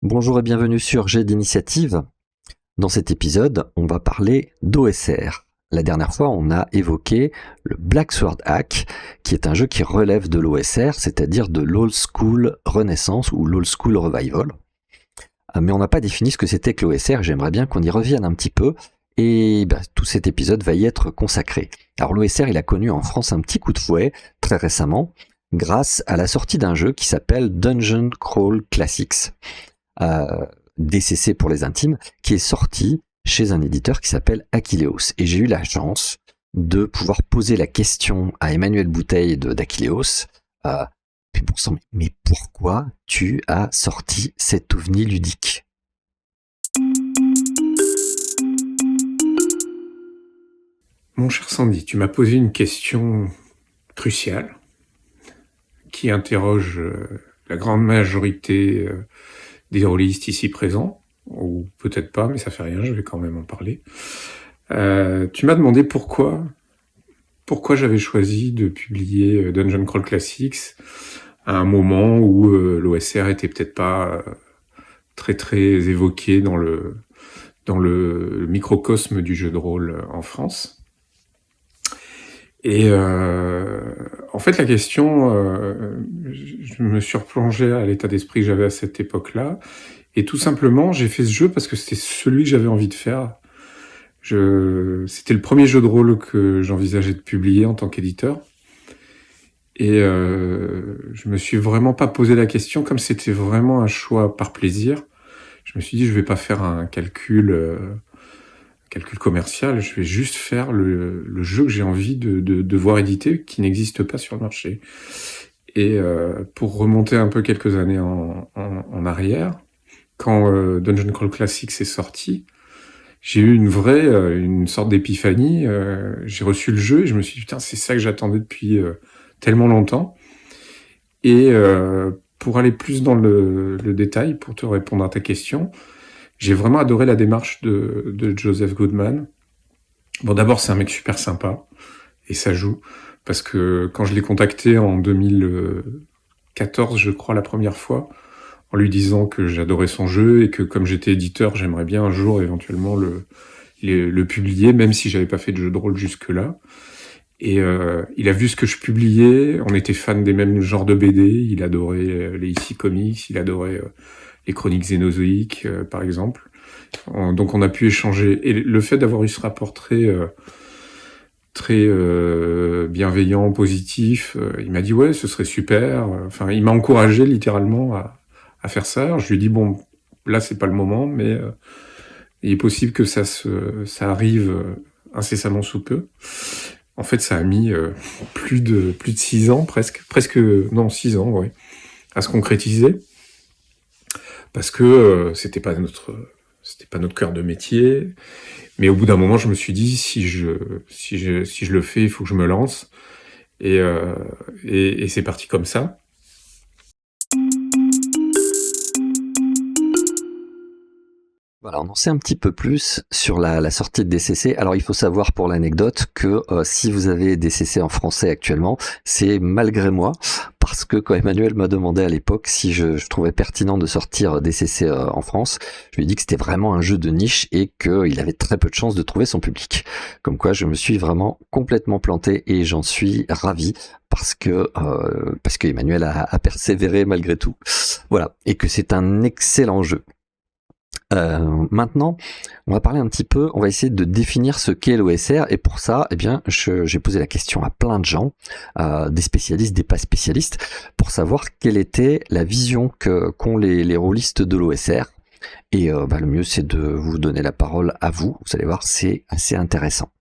Bonjour et bienvenue sur Jet d'initiative. Dans cet épisode, on va parler d'OSR. La dernière fois, on a évoqué le Black Sword Hack, qui est un jeu qui relève de l'OSR, c'est-à-dire de l'Old School Renaissance ou l'Old School Revival. Mais on n'a pas défini ce que c'était que l'OSR, j'aimerais bien qu'on y revienne un petit peu, et tout cet épisode va y être consacré. Alors l'OSR, il a connu en France un petit coup de fouet, très récemment, grâce à la sortie d'un jeu qui s'appelle Dungeon Crawl Classics. DCC pour les intimes, qui est sorti chez un éditeur qui s'appelle Achilleos. Et j'ai eu la chance de pouvoir poser la question à Emmanuel Bouteille d'Achilleos. Mais pourquoi tu as sorti cet ovni ludique ? Mon cher Sandy, tu m'as posé une question cruciale qui interroge la grande majorité des rôlistes ici présents, ou peut-être pas, mais ça fait rien, je vais quand même en parler. Tu m'as demandé pourquoi j'avais choisi de publier Dungeon Crawl Classics à un moment où l'OSR était peut-être pas très très évoqué dans le microcosme du jeu de rôle en France. Et en fait, la question, je me suis replongé à l'état d'esprit que j'avais à cette époque-là, et tout simplement, j'ai fait ce jeu parce que c'était celui que j'avais envie de faire. C'était le premier jeu de rôle que j'envisageais de publier en tant qu'éditeur, et je me suis vraiment pas posé la question, comme c'était vraiment un choix par plaisir. Je me suis dit, je vais pas faire un calcul commercial, je vais juste faire le jeu que j'ai envie de voir édité, qui n'existe pas sur le marché. Et pour remonter un peu quelques années en arrière, quand Dungeon Crawl Classics est sorti, j'ai eu une sorte d'épiphanie. J'ai reçu le jeu et je me suis dit, putain, c'est ça que j'attendais depuis tellement longtemps. Et pour aller plus dans le détail, pour te répondre à ta question, j'ai vraiment adoré la démarche de Joseph Goodman. Bon, d'abord, c'est un mec super sympa, et ça joue, parce que quand je l'ai contacté en 2014, je crois, la première fois, en lui disant que j'adorais son jeu, et que comme j'étais éditeur, j'aimerais bien un jour éventuellement le publier, même si j'avais pas fait de jeu de rôle jusque-là. Et il a vu ce que je publiais, on était fans des mêmes genres de BD, il adorait les EC Comics, il adorait les chroniques xénozoïques, par exemple. Donc on a pu échanger. Et le fait d'avoir eu ce rapport très bienveillant, positif, il m'a dit ouais, ce serait super. Enfin, il m'a encouragé littéralement à faire ça. Alors, je lui ai dit bon, là c'est pas le moment, mais il est possible que ça arrive incessamment sous peu. En fait, ça a mis plus de 6 ans, presque 6 ans, ouais, à se concrétiser. Parce que c'était pas notre cœur de métier, mais au bout d'un moment, je me suis dit si je le fais, il faut que je me lance, et c'est parti comme ça. Voilà, on en sait un petit peu plus sur la sortie de DCC. Alors il faut savoir pour l'anecdote que si vous avez DCC en français actuellement, c'est malgré moi, parce que quand Emmanuel m'a demandé à l'époque si je trouvais pertinent de sortir DCC en France, je lui ai dit que c'était vraiment un jeu de niche et qu'il avait très peu de chances de trouver son public. Comme quoi je me suis vraiment complètement planté et j'en suis ravi parce que Emmanuel a persévéré malgré tout. Voilà, et que c'est un excellent jeu. Maintenant, on va parler un petit peu, on va essayer de définir ce qu'est l'OSR, et pour ça, j'ai posé la question à plein de gens, des spécialistes, des pas spécialistes, pour savoir quelle était la vision qu'ont les rôlistes de l'OSR. Et le mieux, c'est de vous donner la parole à vous. Vous allez voir, c'est assez intéressant.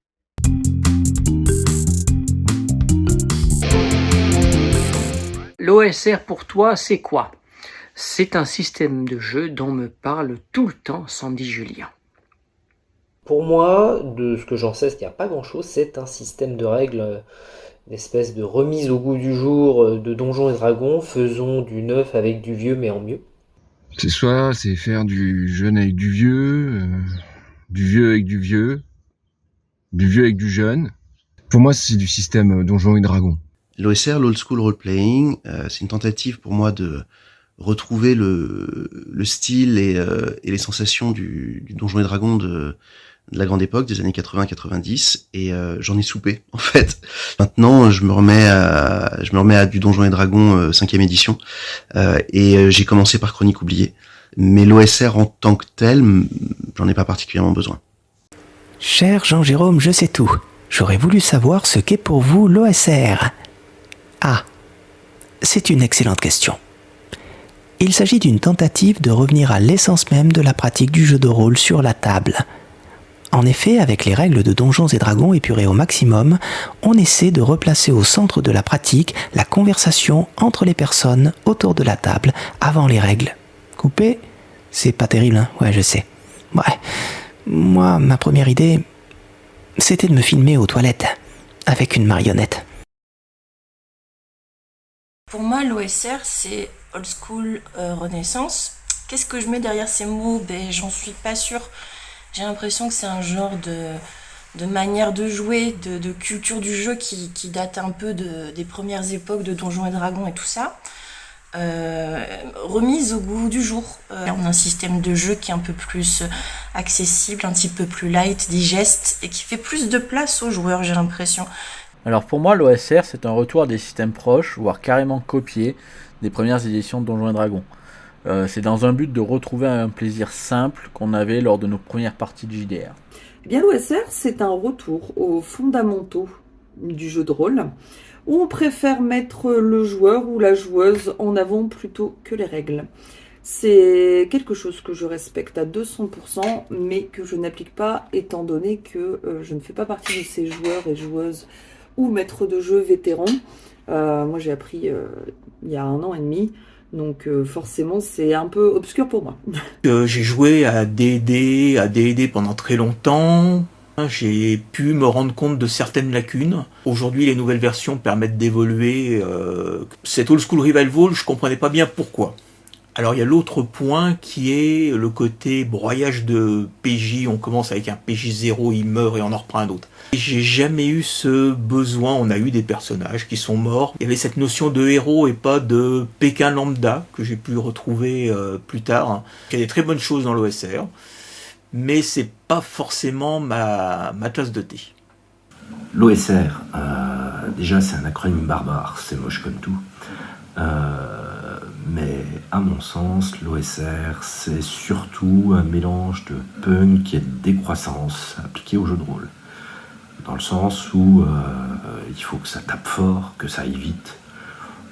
L'OSR pour toi, c'est quoi ? C'est un système de jeu dont me parle tout le temps Sandy Julien. Pour moi, de ce que j'en sais, il n'y a pas grand-chose. C'est un système de règles, une espèce de remise au goût du jour de Donjons et Dragons. Faisons du neuf avec du vieux, mais en mieux. C'est faire du jeune avec du vieux avec du vieux avec du jeune. Pour moi, c'est du système Donjons et Dragons. L'OSR, l'Old School Role Playing, c'est une tentative pour moi de retrouver le style et les sensations du Donjons et Dragons de la grande époque des années 80-90 et j'en ai soupé en fait. Maintenant, je me remets à du Donjons et Dragons 5e édition et j'ai commencé par Chronique oubliée. Mais l'OSR en tant que tel, j'en ai pas particulièrement besoin. Cher Jean-Jérôme, je sais tout. J'aurais voulu savoir ce qu'est pour vous l'OSR. Ah, c'est une excellente question. Il s'agit d'une tentative de revenir à l'essence même de la pratique du jeu de rôle sur la table. En effet, avec les règles de Donjons et Dragons épurées au maximum, on essaie de replacer au centre de la pratique la conversation entre les personnes autour de la table avant les règles. Coupé, c'est pas terrible, hein? Ouais, je sais. Ouais, moi, ma première idée, c'était de me filmer aux toilettes, avec une marionnette. Pour moi, l'OSR, c'est old school renaissance. Qu'est-ce que je mets derrière ces mots? J'en suis pas sûre. J'ai l'impression que c'est un genre de manière de jouer, de culture du jeu qui date un peu des premières époques de Donjons et Dragons et tout ça. Remise au goût du jour. On a un système de jeu qui est un peu plus accessible, un petit peu plus light, digeste et qui fait plus de place aux joueurs, j'ai l'impression. Alors pour moi, l'OSR, c'est un retour à des systèmes proches, voire carrément copiés des premières éditions de Donjons et Dragons. C'est dans un but de retrouver un plaisir simple qu'on avait lors de nos premières parties de JDR. Eh bien, l'OSR, c'est un retour aux fondamentaux du jeu de rôle, où on préfère mettre le joueur ou la joueuse en avant plutôt que les règles. C'est quelque chose que je respecte à 200%, mais que je n'applique pas étant donné que je ne fais pas partie de ces joueurs et joueuses ou maîtres de jeu vétérans. Moi, j'ai appris il y a 1 an et demi. Donc forcément c'est un peu obscur pour moi. J'ai joué à D&D pendant très longtemps. J'ai pu me rendre compte de certaines lacunes. Aujourd'hui les nouvelles versions permettent d'évoluer. Cet old school revival, je comprenais pas bien pourquoi. Alors il y a l'autre point qui est le côté broyage de PJ. On commence avec un PJ 0, il meurt et on en reprend un autre. J'ai jamais eu ce besoin, on a eu des personnages qui sont morts. Il y avait cette notion de héros et pas de Pékin lambda que j'ai pu retrouver plus tard. Il y a des très bonnes choses dans l'OSR, mais c'est pas forcément ma tasse de thé. L'OSR, déjà c'est un acronyme barbare, c'est moche comme tout. Mais à mon sens, l'OSR, c'est surtout un mélange de punk et de décroissance appliqué au jeu de rôle. Dans le sens où il faut que ça tape fort, que ça aille vite.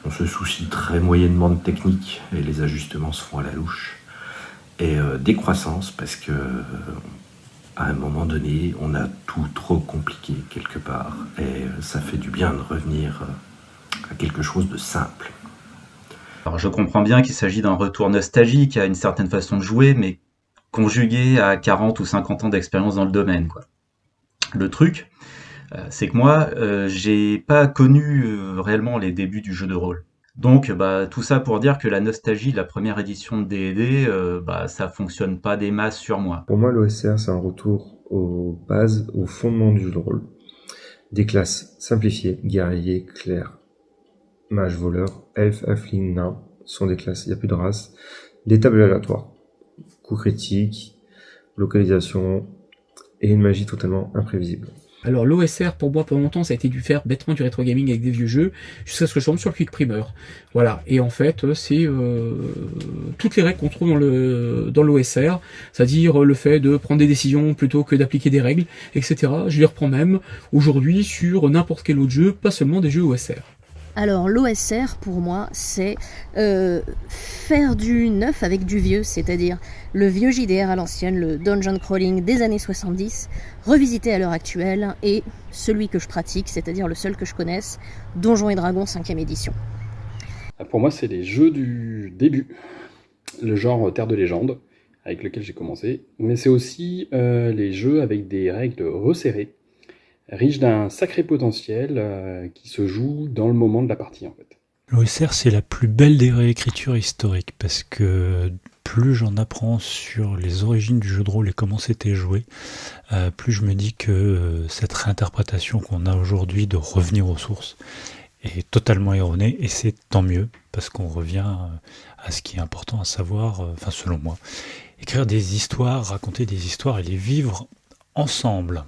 On se soucie très moyennement de technique et les ajustements se font à la louche. Et décroissance parce que à un moment donné, on a tout trop compliqué quelque part. Et ça fait du bien de revenir à quelque chose de simple. Alors je comprends bien qu'il s'agit d'un retour nostalgique à une certaine façon de jouer, mais conjugué à 40 ou 50 ans d'expérience dans le domaine, quoi. Le truc, c'est que moi, j'ai pas connu réellement les débuts du jeu de rôle. Donc tout ça pour dire que la nostalgie de la première édition de D&D, ça fonctionne pas des masses sur moi. Pour moi, l'OSR, c'est un retour aux bases, aux fondements du jeu de rôle. Des classes simplifiées, guerriers, clercs, mages, voleurs, elfes, halflings, nains, sont des classes, il n'y a plus de race. Des tables aléatoires, coups critiques, localisation, et une magie totalement imprévisible. Alors l'OSR, pour moi, pendant longtemps, ça a été du faire bêtement du rétro gaming avec des vieux jeux, jusqu'à ce que je tombe sur le Quick Primer. Voilà, et en fait, c'est toutes les règles qu'on trouve dans l'OSR, c'est-à-dire le fait de prendre des décisions plutôt que d'appliquer des règles, etc. Je les reprends même aujourd'hui sur n'importe quel autre jeu, pas seulement des jeux OSR. Alors l'OSR pour moi c'est faire du neuf avec du vieux, c'est-à-dire le vieux JDR à l'ancienne, le dungeon crawling des années 70, revisité à l'heure actuelle, et celui que je pratique, c'est-à-dire le seul que je connaisse, Donjons et Dragons 5e édition. Pour moi c'est les jeux du début, le genre Terre de légende avec lequel j'ai commencé, mais c'est aussi les jeux avec des règles resserrées, riche d'un sacré potentiel qui se joue dans le moment de la partie en fait. L'OSR c'est la plus belle des réécritures historiques parce que plus j'en apprends sur les origines du jeu de rôle et comment c'était joué, plus je me dis que cette réinterprétation qu'on a aujourd'hui de revenir aux sources est totalement erronée, et c'est tant mieux, parce qu'on revient à ce qui est important à savoir, enfin selon moi, écrire des histoires, raconter des histoires et les vivre ensemble.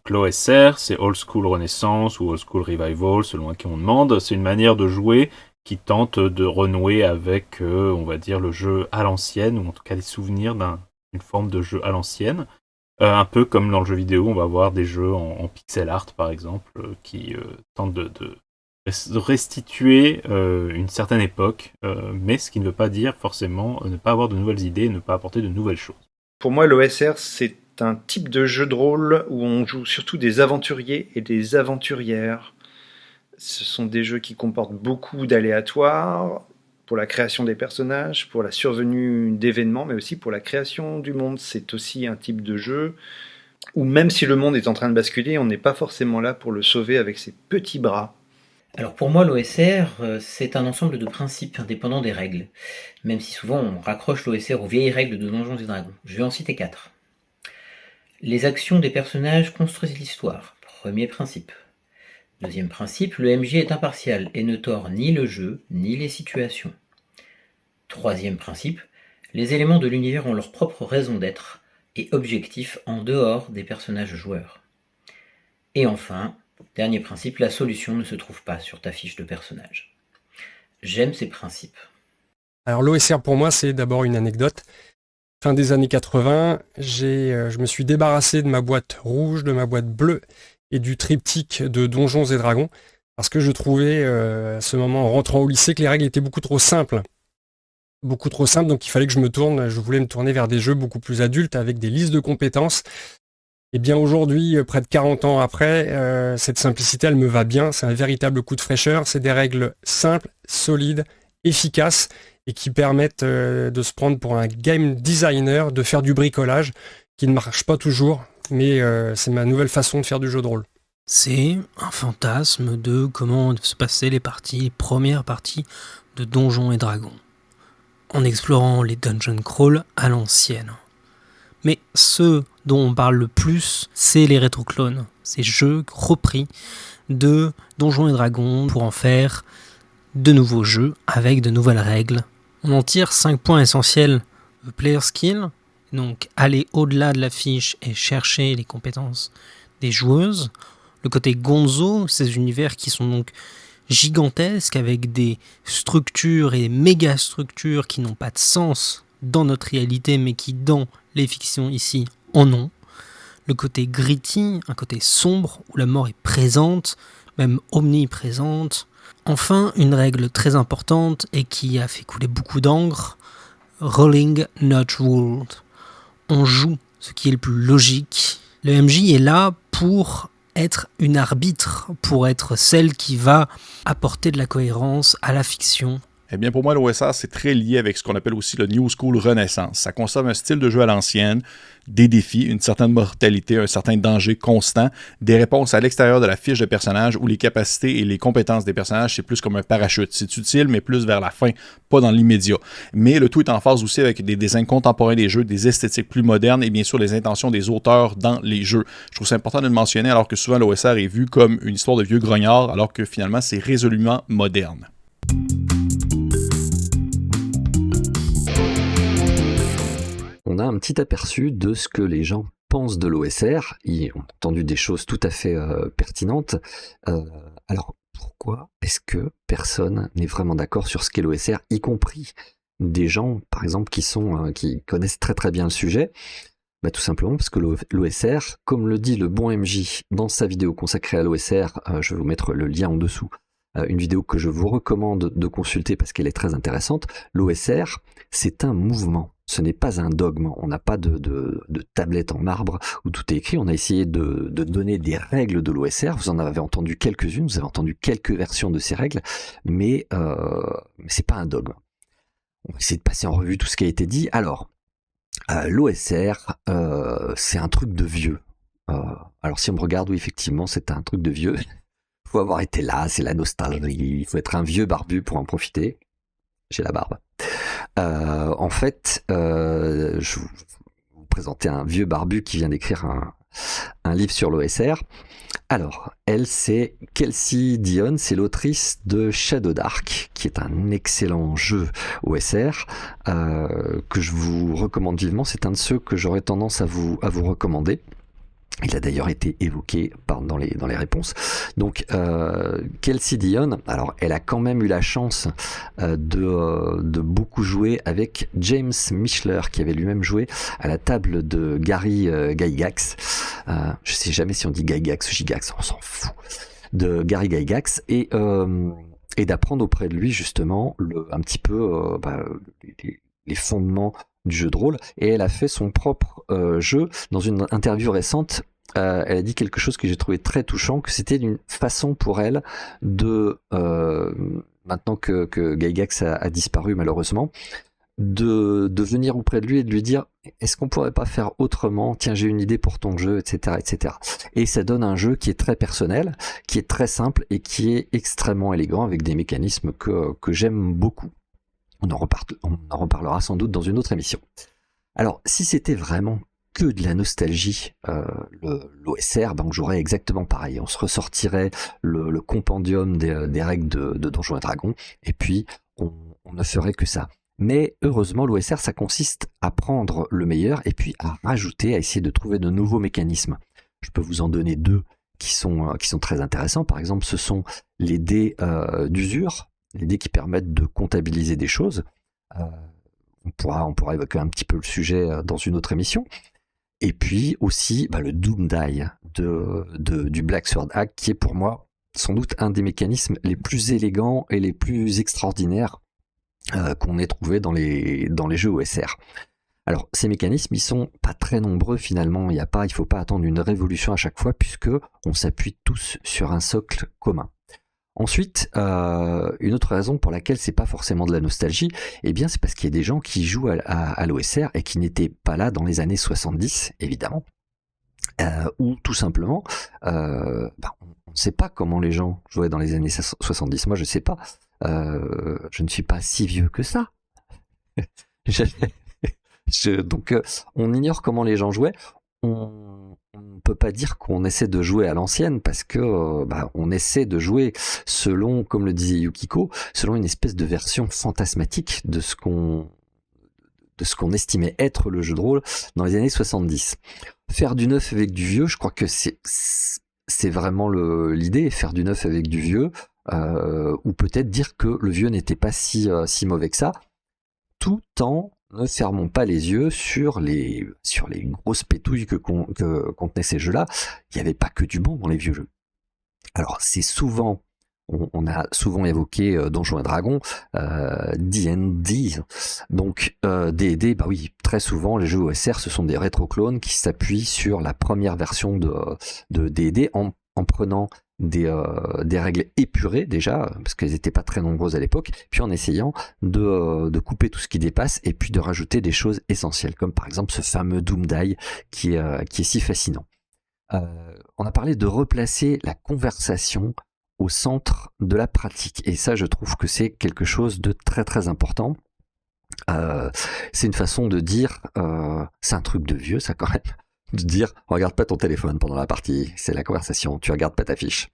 L'OSR, c'est Old School Renaissance ou Old School Revival, selon à qui on demande. C'est une manière de jouer qui tente de renouer avec, on va dire, le jeu à l'ancienne, ou en tout cas les souvenirs d'une forme de jeu à l'ancienne. Un peu comme dans le jeu vidéo, on va avoir des jeux en pixel art, par exemple, qui tentent de restituer une certaine époque, mais ce qui ne veut pas dire forcément ne pas avoir de nouvelles idées, ne pas apporter de nouvelles choses. Pour moi, l'OSR, c'est un type de jeu de rôle où on joue surtout des aventuriers et des aventurières. Ce sont des jeux qui comportent beaucoup d'aléatoires pour la création des personnages, pour la survenue d'événements, mais aussi pour la création du monde. C'est aussi un type de jeu où même si le monde est en train de basculer, on n'est pas forcément là pour le sauver avec ses petits bras. Alors pour moi, l'OSR, c'est un ensemble de principes indépendants des règles, même si souvent on raccroche l'OSR aux vieilles règles de Donjons et Dragons. Je vais en citer 4. Les actions des personnages construisent l'histoire. Premier principe. Deuxième principe, le MJ est impartial et ne tord ni le jeu, ni les situations. Troisième principe, les éléments de l'univers ont leur propre raison d'être et objectifs en dehors des personnages joueurs. Et enfin, dernier principe, la solution ne se trouve pas sur ta fiche de personnage. J'aime ces principes. Alors l'OSR pour moi c'est d'abord une anecdote. Fin des années 80, je me suis débarrassé de ma boîte rouge, de ma boîte bleue et du triptyque de Donjons et Dragons parce que je trouvais à ce moment en rentrant au lycée que les règles étaient beaucoup trop simples. Beaucoup trop simples, donc il fallait que je voulais me tourner vers des jeux beaucoup plus adultes avec des listes de compétences. Et bien aujourd'hui, près de 40 ans après, cette simplicité elle me va bien, c'est un véritable coup de fraîcheur, c'est des règles simples, solides, efficaces et qui permettent de se prendre pour un game designer, de faire du bricolage, qui ne marche pas toujours, mais c'est ma nouvelle façon de faire du jeu de rôle. C'est un fantasme de comment se passaient les premières parties de Donjons et Dragons, en explorant les dungeon crawl à l'ancienne. Mais ce dont on parle le plus, c'est les rétroclones, ces jeux repris de Donjons et Dragons pour en faire de nouveaux jeux avec de nouvelles règles. On en tire 5 points essentiels. Le player skill, donc aller au-delà de la fiche et chercher les compétences des joueuses. Le côté gonzo, ces univers qui sont donc gigantesques avec des structures et méga structures qui n'ont pas de sens dans notre réalité mais qui dans les fictions ici en ont. Le côté gritty, un côté sombre où la mort est présente, même omniprésente. Enfin, une règle très importante et qui a fait couler beaucoup d'encre, rolling not ruled. On joue ce qui est le plus logique. Le MJ est là pour être une arbitre, pour être celle qui va apporter de la cohérence à la fiction. Eh bien, pour moi, l'OSR, c'est très lié avec ce qu'on appelle aussi le New School Renaissance. Ça conserve un style de jeu à l'ancienne, des défis, une certaine mortalité, un certain danger constant, des réponses à l'extérieur de la fiche de personnage où les capacités et les compétences des personnages, c'est plus comme un parachute. C'est utile, mais plus vers la fin, pas dans l'immédiat. Mais le tout est en phase aussi avec des designs contemporains des jeux, des esthétiques plus modernes et bien sûr les intentions des auteurs dans les jeux. Je trouve ça important de le mentionner alors que souvent l'OSR est vu comme une histoire de vieux grognards alors que finalement c'est résolument moderne. On a un petit aperçu de ce que les gens pensent de l'OSR. Ils ont entendu des choses tout à fait pertinentes. Alors, pourquoi est-ce que personne n'est vraiment d'accord sur ce qu'est l'OSR, y compris des gens, par exemple, qui connaissent très très bien le sujet? Tout simplement parce que l'OSR, comme le dit le bon MJ dans sa vidéo consacrée à l'OSR, je vais vous mettre le lien en dessous, une vidéo que je vous recommande de consulter parce qu'elle est très intéressante. L'OSR, c'est un mouvement. Ce n'est pas un dogme, on n'a pas de tablette en marbre où tout est écrit, on a essayé de donner des règles de l'OSR, vous en avez entendu quelques-unes, vous avez entendu quelques versions de ces règles, mais c'est pas un dogme. On va essayer de passer en revue tout ce qui a été dit. Alors, l'OSR, c'est un truc de vieux. Alors si on me regarde, oui effectivement c'est un truc de vieux, il faut avoir été là, c'est la nostalgie, il faut être un vieux barbu pour en profiter. J'ai la barbe. En fait, je vais vous présenter un vieux barbu qui vient d'écrire un livre sur l'OSR. Alors, elle, c'est Kelsey Dion, c'est l'autrice de Shadow Dark, qui est un excellent jeu OSR, que je vous recommande vivement. C'est un de ceux que j'aurais tendance à vous recommander. Il a d'ailleurs été évoqué dans les réponses. Donc, Kelsey Dion, alors elle a quand même eu la chance de beaucoup jouer avec James Michler, qui avait lui-même joué à la table de Gary Gygax. Je sais jamais si on dit Gygax ou Gigax, on s'en fout. De Gary Gygax et d'apprendre auprès de lui justement un petit peu les fondements du jeu de rôle, et elle a fait son propre jeu. Dans une interview récente, elle a dit quelque chose que j'ai trouvé très touchant, que c'était une façon pour elle de, maintenant que Gygax a disparu malheureusement, de venir auprès de lui et de lui dire est-ce qu'on pourrait pas faire autrement, tiens j'ai une idée pour ton jeu, etc., etc. Et ça donne un jeu qui est très personnel, qui est très simple et qui est extrêmement élégant, avec des mécanismes que j'aime beaucoup. On en reparlera sans doute dans une autre émission. Alors, si c'était vraiment que de la nostalgie, l'OSR, donc j'aurais exactement pareil. On se ressortirait le compendium des règles de Donjons et Dragons, et puis on ne ferait que ça. Mais heureusement, l'OSR, ça consiste à prendre le meilleur et puis à rajouter, à essayer de trouver de nouveaux mécanismes. Je peux vous en donner deux qui sont très intéressants. Par exemple, ce sont les dés d'usure, les dés qui permettent de comptabiliser des choses. On pourra évoquer un petit peu le sujet dans une autre émission. Et puis aussi le Doom Die du Black Sword Hack, qui est pour moi sans doute un des mécanismes les plus élégants et les plus extraordinaires qu'on ait trouvé dans les jeux OSR. Alors ces mécanismes, ils sont pas très nombreux finalement. Il faut pas attendre une révolution à chaque fois, puisque on s'appuie tous sur un socle commun. Ensuite, une autre raison pour laquelle c'est pas forcément de la nostalgie, eh bien c'est parce qu'il y a des gens qui jouent à l'OSR et qui n'étaient pas là dans les années 70, évidemment, ou tout simplement, on ne sait pas comment les gens jouaient dans les années 70. Moi, je sais pas. Je ne suis pas si vieux que ça. Donc, on ignore comment les gens jouaient. On ne peut pas dire qu'on essaie de jouer à l'ancienne, parce que on essaie de jouer selon, comme le disait Yukiko, selon une espèce de version fantasmatique de ce qu'on estimait être le jeu de rôle dans les années 70. Faire du neuf avec du vieux, je crois que c'est vraiment l'idée, faire du neuf avec du vieux, ou peut-être dire que le vieux n'était pas si mauvais que ça, tout en ne fermons pas les yeux sur les grosses pétouilles que contenaient ces jeux-là. Il n'y avait pas que du bon dans les vieux jeux. Alors c'est souvent, on a souvent évoqué Donjons et Dragons, D&D, donc D&D, oui, très souvent les jeux OSR, ce sont des rétro-clones qui s'appuient sur la première version de D&D en prenant des règles épurées déjà, parce qu'elles n'étaient pas très nombreuses à l'époque, puis en essayant de couper tout ce qui dépasse et puis de rajouter des choses essentielles, comme par exemple ce fameux Doom Die qui est si fascinant. On a parlé de replacer la conversation au centre de la pratique, et ça je trouve que c'est quelque chose de très très important. C'est une façon de dire, c'est un truc de vieux ça quand même, de dire regarde pas ton téléphone pendant la partie, c'est la conversation, tu regardes pas ta fiche.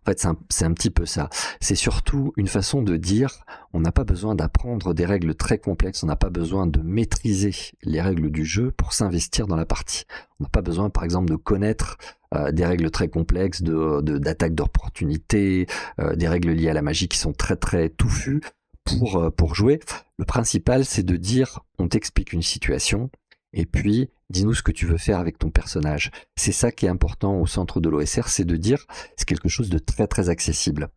En fait c'est un petit peu ça. C'est surtout une façon de dire on n'a pas besoin d'apprendre des règles très complexes, on n'a pas besoin de maîtriser les règles du jeu pour s'investir dans la partie. On n'a pas besoin par exemple de connaître des règles très complexes d'attaque d'opportunité, des règles liées à la magie qui sont très très touffues pour jouer. Le principal c'est de dire on t'explique une situation, et puis dis-nous ce que tu veux faire avec ton personnage. C'est ça qui est important au centre de l'OSR, c'est de dire c'est quelque chose de très très accessible,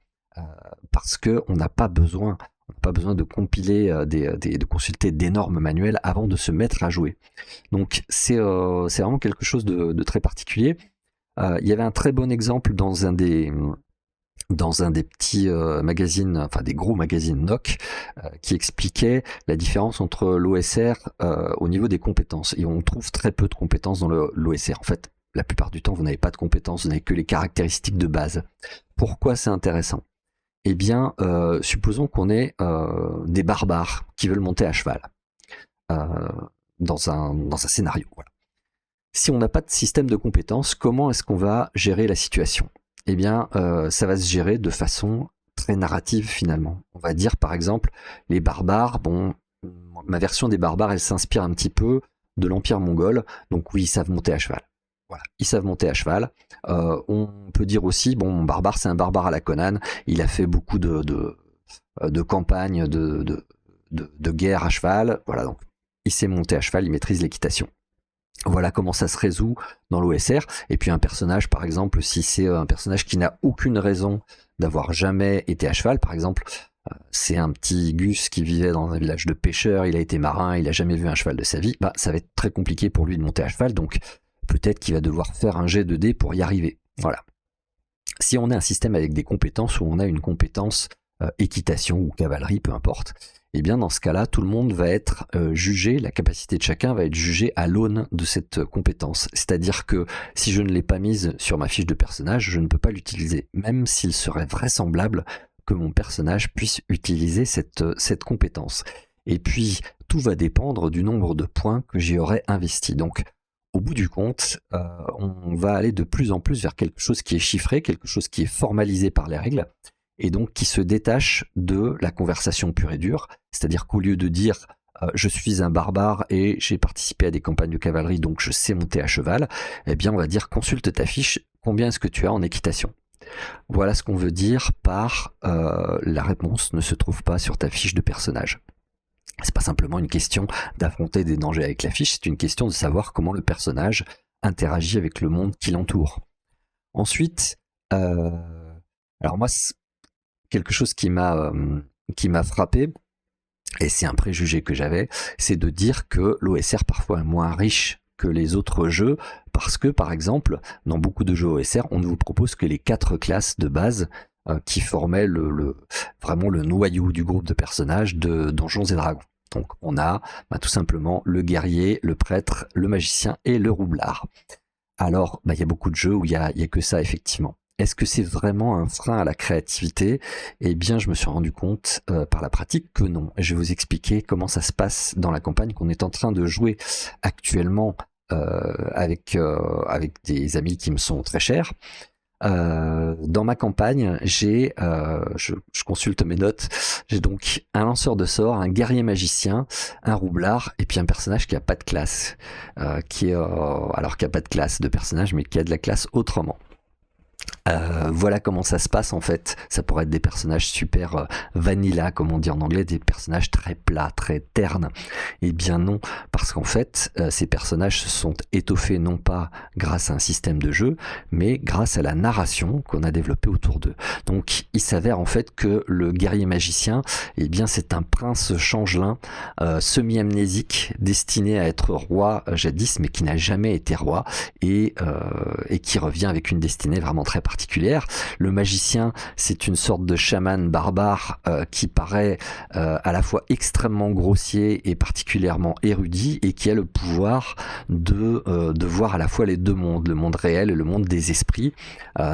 parce que on n'a pas besoin de compiler de consulter d'énormes manuels avant de se mettre à jouer. Donc c'est vraiment quelque chose de très particulier. Il y avait un très bon exemple dans un des petits magazines, enfin des gros magazines NOC, qui expliquait la différence entre l'OSR au niveau des compétences. Et on trouve très peu de compétences dans l'OSR. En fait, la plupart du temps, vous n'avez pas de compétences, vous n'avez que les caractéristiques de base. Pourquoi c'est intéressant ? Eh bien, supposons qu'on ait des barbares qui veulent monter à cheval dans un scénario. Voilà. Si on n'a pas de système de compétences, comment est-ce qu'on va gérer la situation ? eh bien, ça va se gérer de façon très narrative finalement. On va dire par exemple, les barbares, bon, ma version des barbares, elle s'inspire un petit peu de l'Empire mongol, donc oui, ils savent monter à cheval. Voilà, ils savent monter à cheval. On peut dire aussi, bon, mon barbare, c'est un barbare à la Conan, il a fait beaucoup de campagnes, de guerre à cheval, voilà, donc il sait monter à cheval, il maîtrise l'équitation. Voilà comment ça se résout dans l'OSR. Et puis un personnage, par exemple, si c'est un personnage qui n'a aucune raison d'avoir jamais été à cheval, par exemple, c'est un petit Gus qui vivait dans un village de pêcheurs, il a été marin, il a jamais vu un cheval de sa vie, bah ça va être très compliqué pour lui de monter à cheval, donc peut-être qu'il va devoir faire un jet de dés pour y arriver. Voilà. Si on a un système avec des compétences où on a une compétence équitation ou cavalerie, peu importe, et bien dans ce cas-là, tout le monde va être jugé, la capacité de chacun va être jugée à l'aune de cette compétence. C'est-à-dire que si je ne l'ai pas mise sur ma fiche de personnage, je ne peux pas l'utiliser, même s'il serait vraisemblable que mon personnage puisse utiliser cette compétence. Et puis, tout va dépendre du nombre de points que j'y aurais investi. Donc, au bout du compte, on va aller de plus en plus vers quelque chose qui est chiffré, quelque chose qui est formalisé par les règles, et donc qui se détache de la conversation pure et dure, c'est-à-dire qu'au lieu de dire je suis un barbare et j'ai participé à des campagnes de cavalerie donc je sais monter à cheval, eh bien on va dire consulte ta fiche, combien est-ce que tu as en équitation. Voilà ce qu'on veut dire par la réponse ne se trouve pas sur ta fiche de personnage. C'est pas simplement une question d'affronter des dangers avec la fiche, c'est une question de savoir comment le personnage interagit avec le monde qui l'entoure. Ensuite, alors moi quelque chose qui m'a frappé, et c'est un préjugé que j'avais, c'est de dire que l'OSR parfois est moins riche que les autres jeux, parce que par exemple, dans beaucoup de jeux OSR, on ne vous propose que les 4 classes de base qui formaient vraiment le noyau du groupe de personnages de Donjons et Dragons. Donc on a tout simplement le guerrier, le prêtre, le magicien et le roublard. Alors, il y a beaucoup de jeux où il y a que ça effectivement. Est-ce que c'est vraiment un frein à la créativité? Eh bien, je me suis rendu compte par la pratique que non. Je vais vous expliquer comment ça se passe dans la campagne qu'on est en train de jouer actuellement avec des amis qui me sont très chers. Dans ma campagne, je consulte mes notes, j'ai donc un lanceur de sorts, un guerrier magicien, un roublard et puis un personnage qui a pas de classe, qui a pas de classe de personnage mais qui a de la classe autrement. Voilà comment ça se passe en fait. Ça pourrait être des personnages super vanilla comme on dit en anglais, des personnages très plats, très ternes. Eh bien non, parce qu'en fait ces personnages se sont étoffés non pas grâce à un système de jeu, mais grâce à la narration qu'on a développée autour d'eux. Donc il s'avère en fait que le guerrier magicien, eh bien c'est un prince changelin semi-amnésique destiné à être roi jadis mais qui n'a jamais été roi et qui revient avec une destinée vraiment très particulière. Le magicien, c'est une sorte de chaman barbare qui paraît à la fois extrêmement grossier et particulièrement érudit et qui a le pouvoir de voir à la fois les deux mondes, le monde réel et le monde des esprits.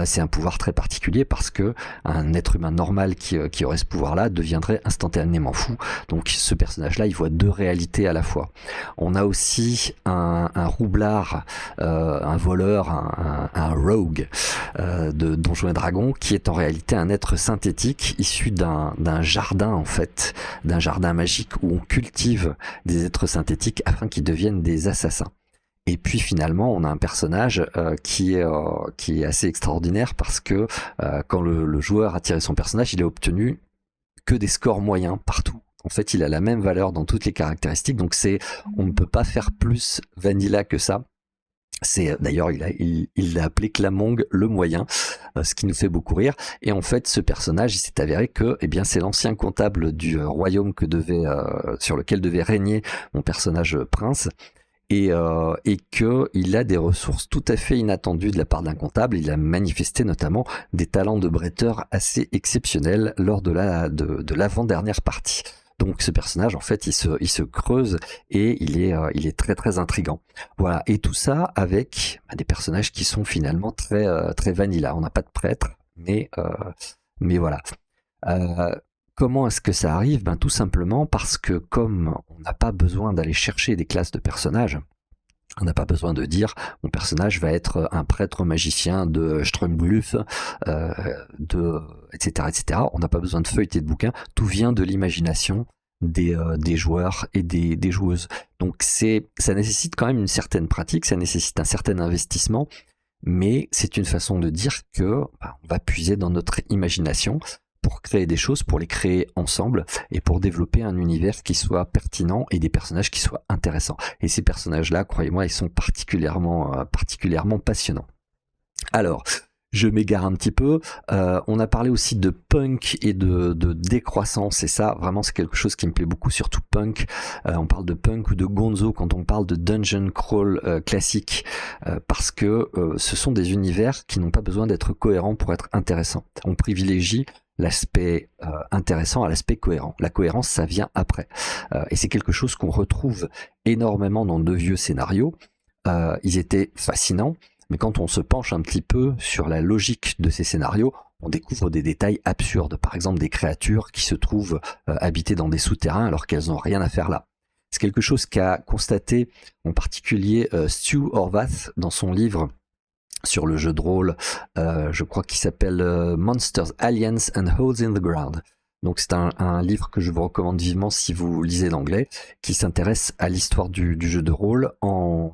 C'est un pouvoir très particulier parce que un être humain normal qui aurait ce pouvoir-là deviendrait instantanément fou. Donc ce personnage-là, il voit deux réalités à la fois. On a aussi un roublard, un voleur, un rogue de Donjons et Dragons, qui est en réalité un être synthétique issu d'un jardin en fait, d'un jardin magique où on cultive des êtres synthétiques afin qu'ils deviennent des assassins. Et puis finalement, on a un personnage qui est assez extraordinaire parce que quand le joueur a tiré son personnage, il a obtenu que des scores moyens partout. En fait, il a la même valeur dans toutes les caractéristiques, donc on ne peut pas faire plus vanilla que ça. D'ailleurs, il l'a appelé Clamong le moyen, ce qui nous fait beaucoup rire. Et en fait, ce personnage, il s'est avéré que, eh bien, c'est l'ancien comptable du royaume sur lequel devait régner mon personnage prince. Et que il a des ressources tout à fait inattendues de la part d'un comptable. Il a manifesté notamment des talents de bretteur assez exceptionnels lors de l'avant-dernière partie. Donc ce personnage, en fait, il se creuse et il est très très intriguant. Voilà, et tout ça avec des personnages qui sont finalement très très vanilla. On n'a pas de prêtre, mais voilà. Comment est-ce que ça arrive? Tout simplement parce que comme on n'a pas besoin d'aller chercher des classes de personnages, On n'a pas besoin de dire mon personnage va être un prêtre magicien de Strömgluf, etc., etc. On n'a pas besoin de feuilleter de bouquins. Tout vient de l'imagination des joueurs et des joueuses. Donc ça nécessite quand même une certaine pratique, ça nécessite un certain investissement, mais c'est une façon de dire que on va puiser dans notre imagination pour créer des choses, pour les créer ensemble et pour développer un univers qui soit pertinent et des personnages qui soient intéressants. Et ces personnages-là, croyez-moi, ils sont particulièrement passionnants. Alors, je m'égare un petit peu. On a parlé aussi de punk et de décroissance, et ça, vraiment, c'est quelque chose qui me plaît beaucoup, surtout punk. On parle de punk ou de gonzo quand on parle de dungeon crawl classique, parce que ce sont des univers qui n'ont pas besoin d'être cohérents pour être intéressants. On privilégie l'aspect intéressant à l'aspect cohérent. La cohérence, ça vient après. Et c'est quelque chose qu'on retrouve énormément dans de vieux scénarios. Ils étaient fascinants, mais quand on se penche un petit peu sur la logique de ces scénarios, on découvre des détails absurdes. Par exemple, des créatures qui se trouvent habitées dans des souterrains alors qu'elles n'ont rien à faire là. C'est quelque chose qu'a constaté en particulier Stu Horvath dans son livre sur le jeu de rôle, je crois qu'il s'appelle Monsters, Aliens and Holes in the Ground. Donc c'est un livre que je vous recommande vivement si vous lisez l'anglais, qui s'intéresse à l'histoire du jeu de rôle en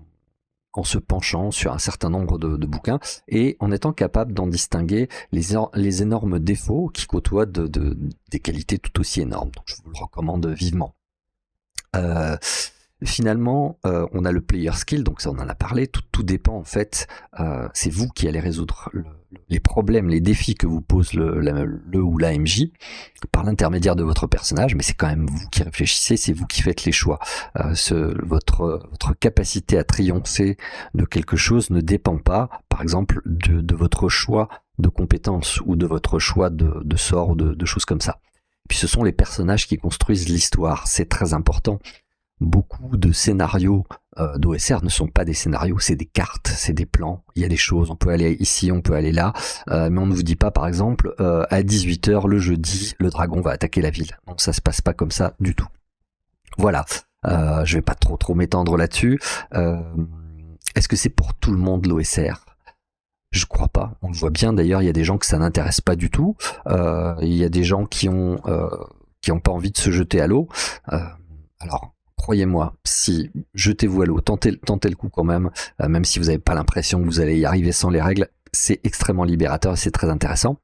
se penchant sur un certain nombre de bouquins et en étant capable d'en distinguer les énormes défauts qui côtoient des qualités tout aussi énormes. Donc je vous le recommande vivement. Finalement, on a le player skill, donc ça on en a parlé, tout dépend en fait, c'est vous qui allez résoudre les problèmes, les défis que vous pose le ou la MJ par l'intermédiaire de votre personnage, mais c'est quand même vous qui réfléchissez, c'est vous qui faites les choix. Votre capacité à triompher de quelque chose ne dépend pas, par exemple, de votre choix de compétences ou de votre choix de sorts ou de choses comme ça. Et puis ce sont les personnages qui construisent l'histoire, c'est très important. Beaucoup de scénarios d'OSR ne sont pas des scénarios, c'est des cartes, c'est des plans, il y a des choses, on peut aller ici, on peut aller là, mais on ne vous dit pas par exemple à 18h le jeudi, le dragon va attaquer la ville. Donc ça se passe pas comme ça du tout. Voilà, je vais pas trop m'étendre là-dessus. Est-ce que c'est pour tout le monde l'OSR ? Je crois pas, on le voit bien d'ailleurs, il y a des gens que ça n'intéresse pas du tout, il y a des gens qui ont pas envie de se jeter à l'eau. Alors croyez-moi, si jetez-vous à l'eau, tentez le coup quand même, même si vous n'avez pas l'impression que vous allez y arriver sans les règles, c'est extrêmement libérateur et c'est très intéressant.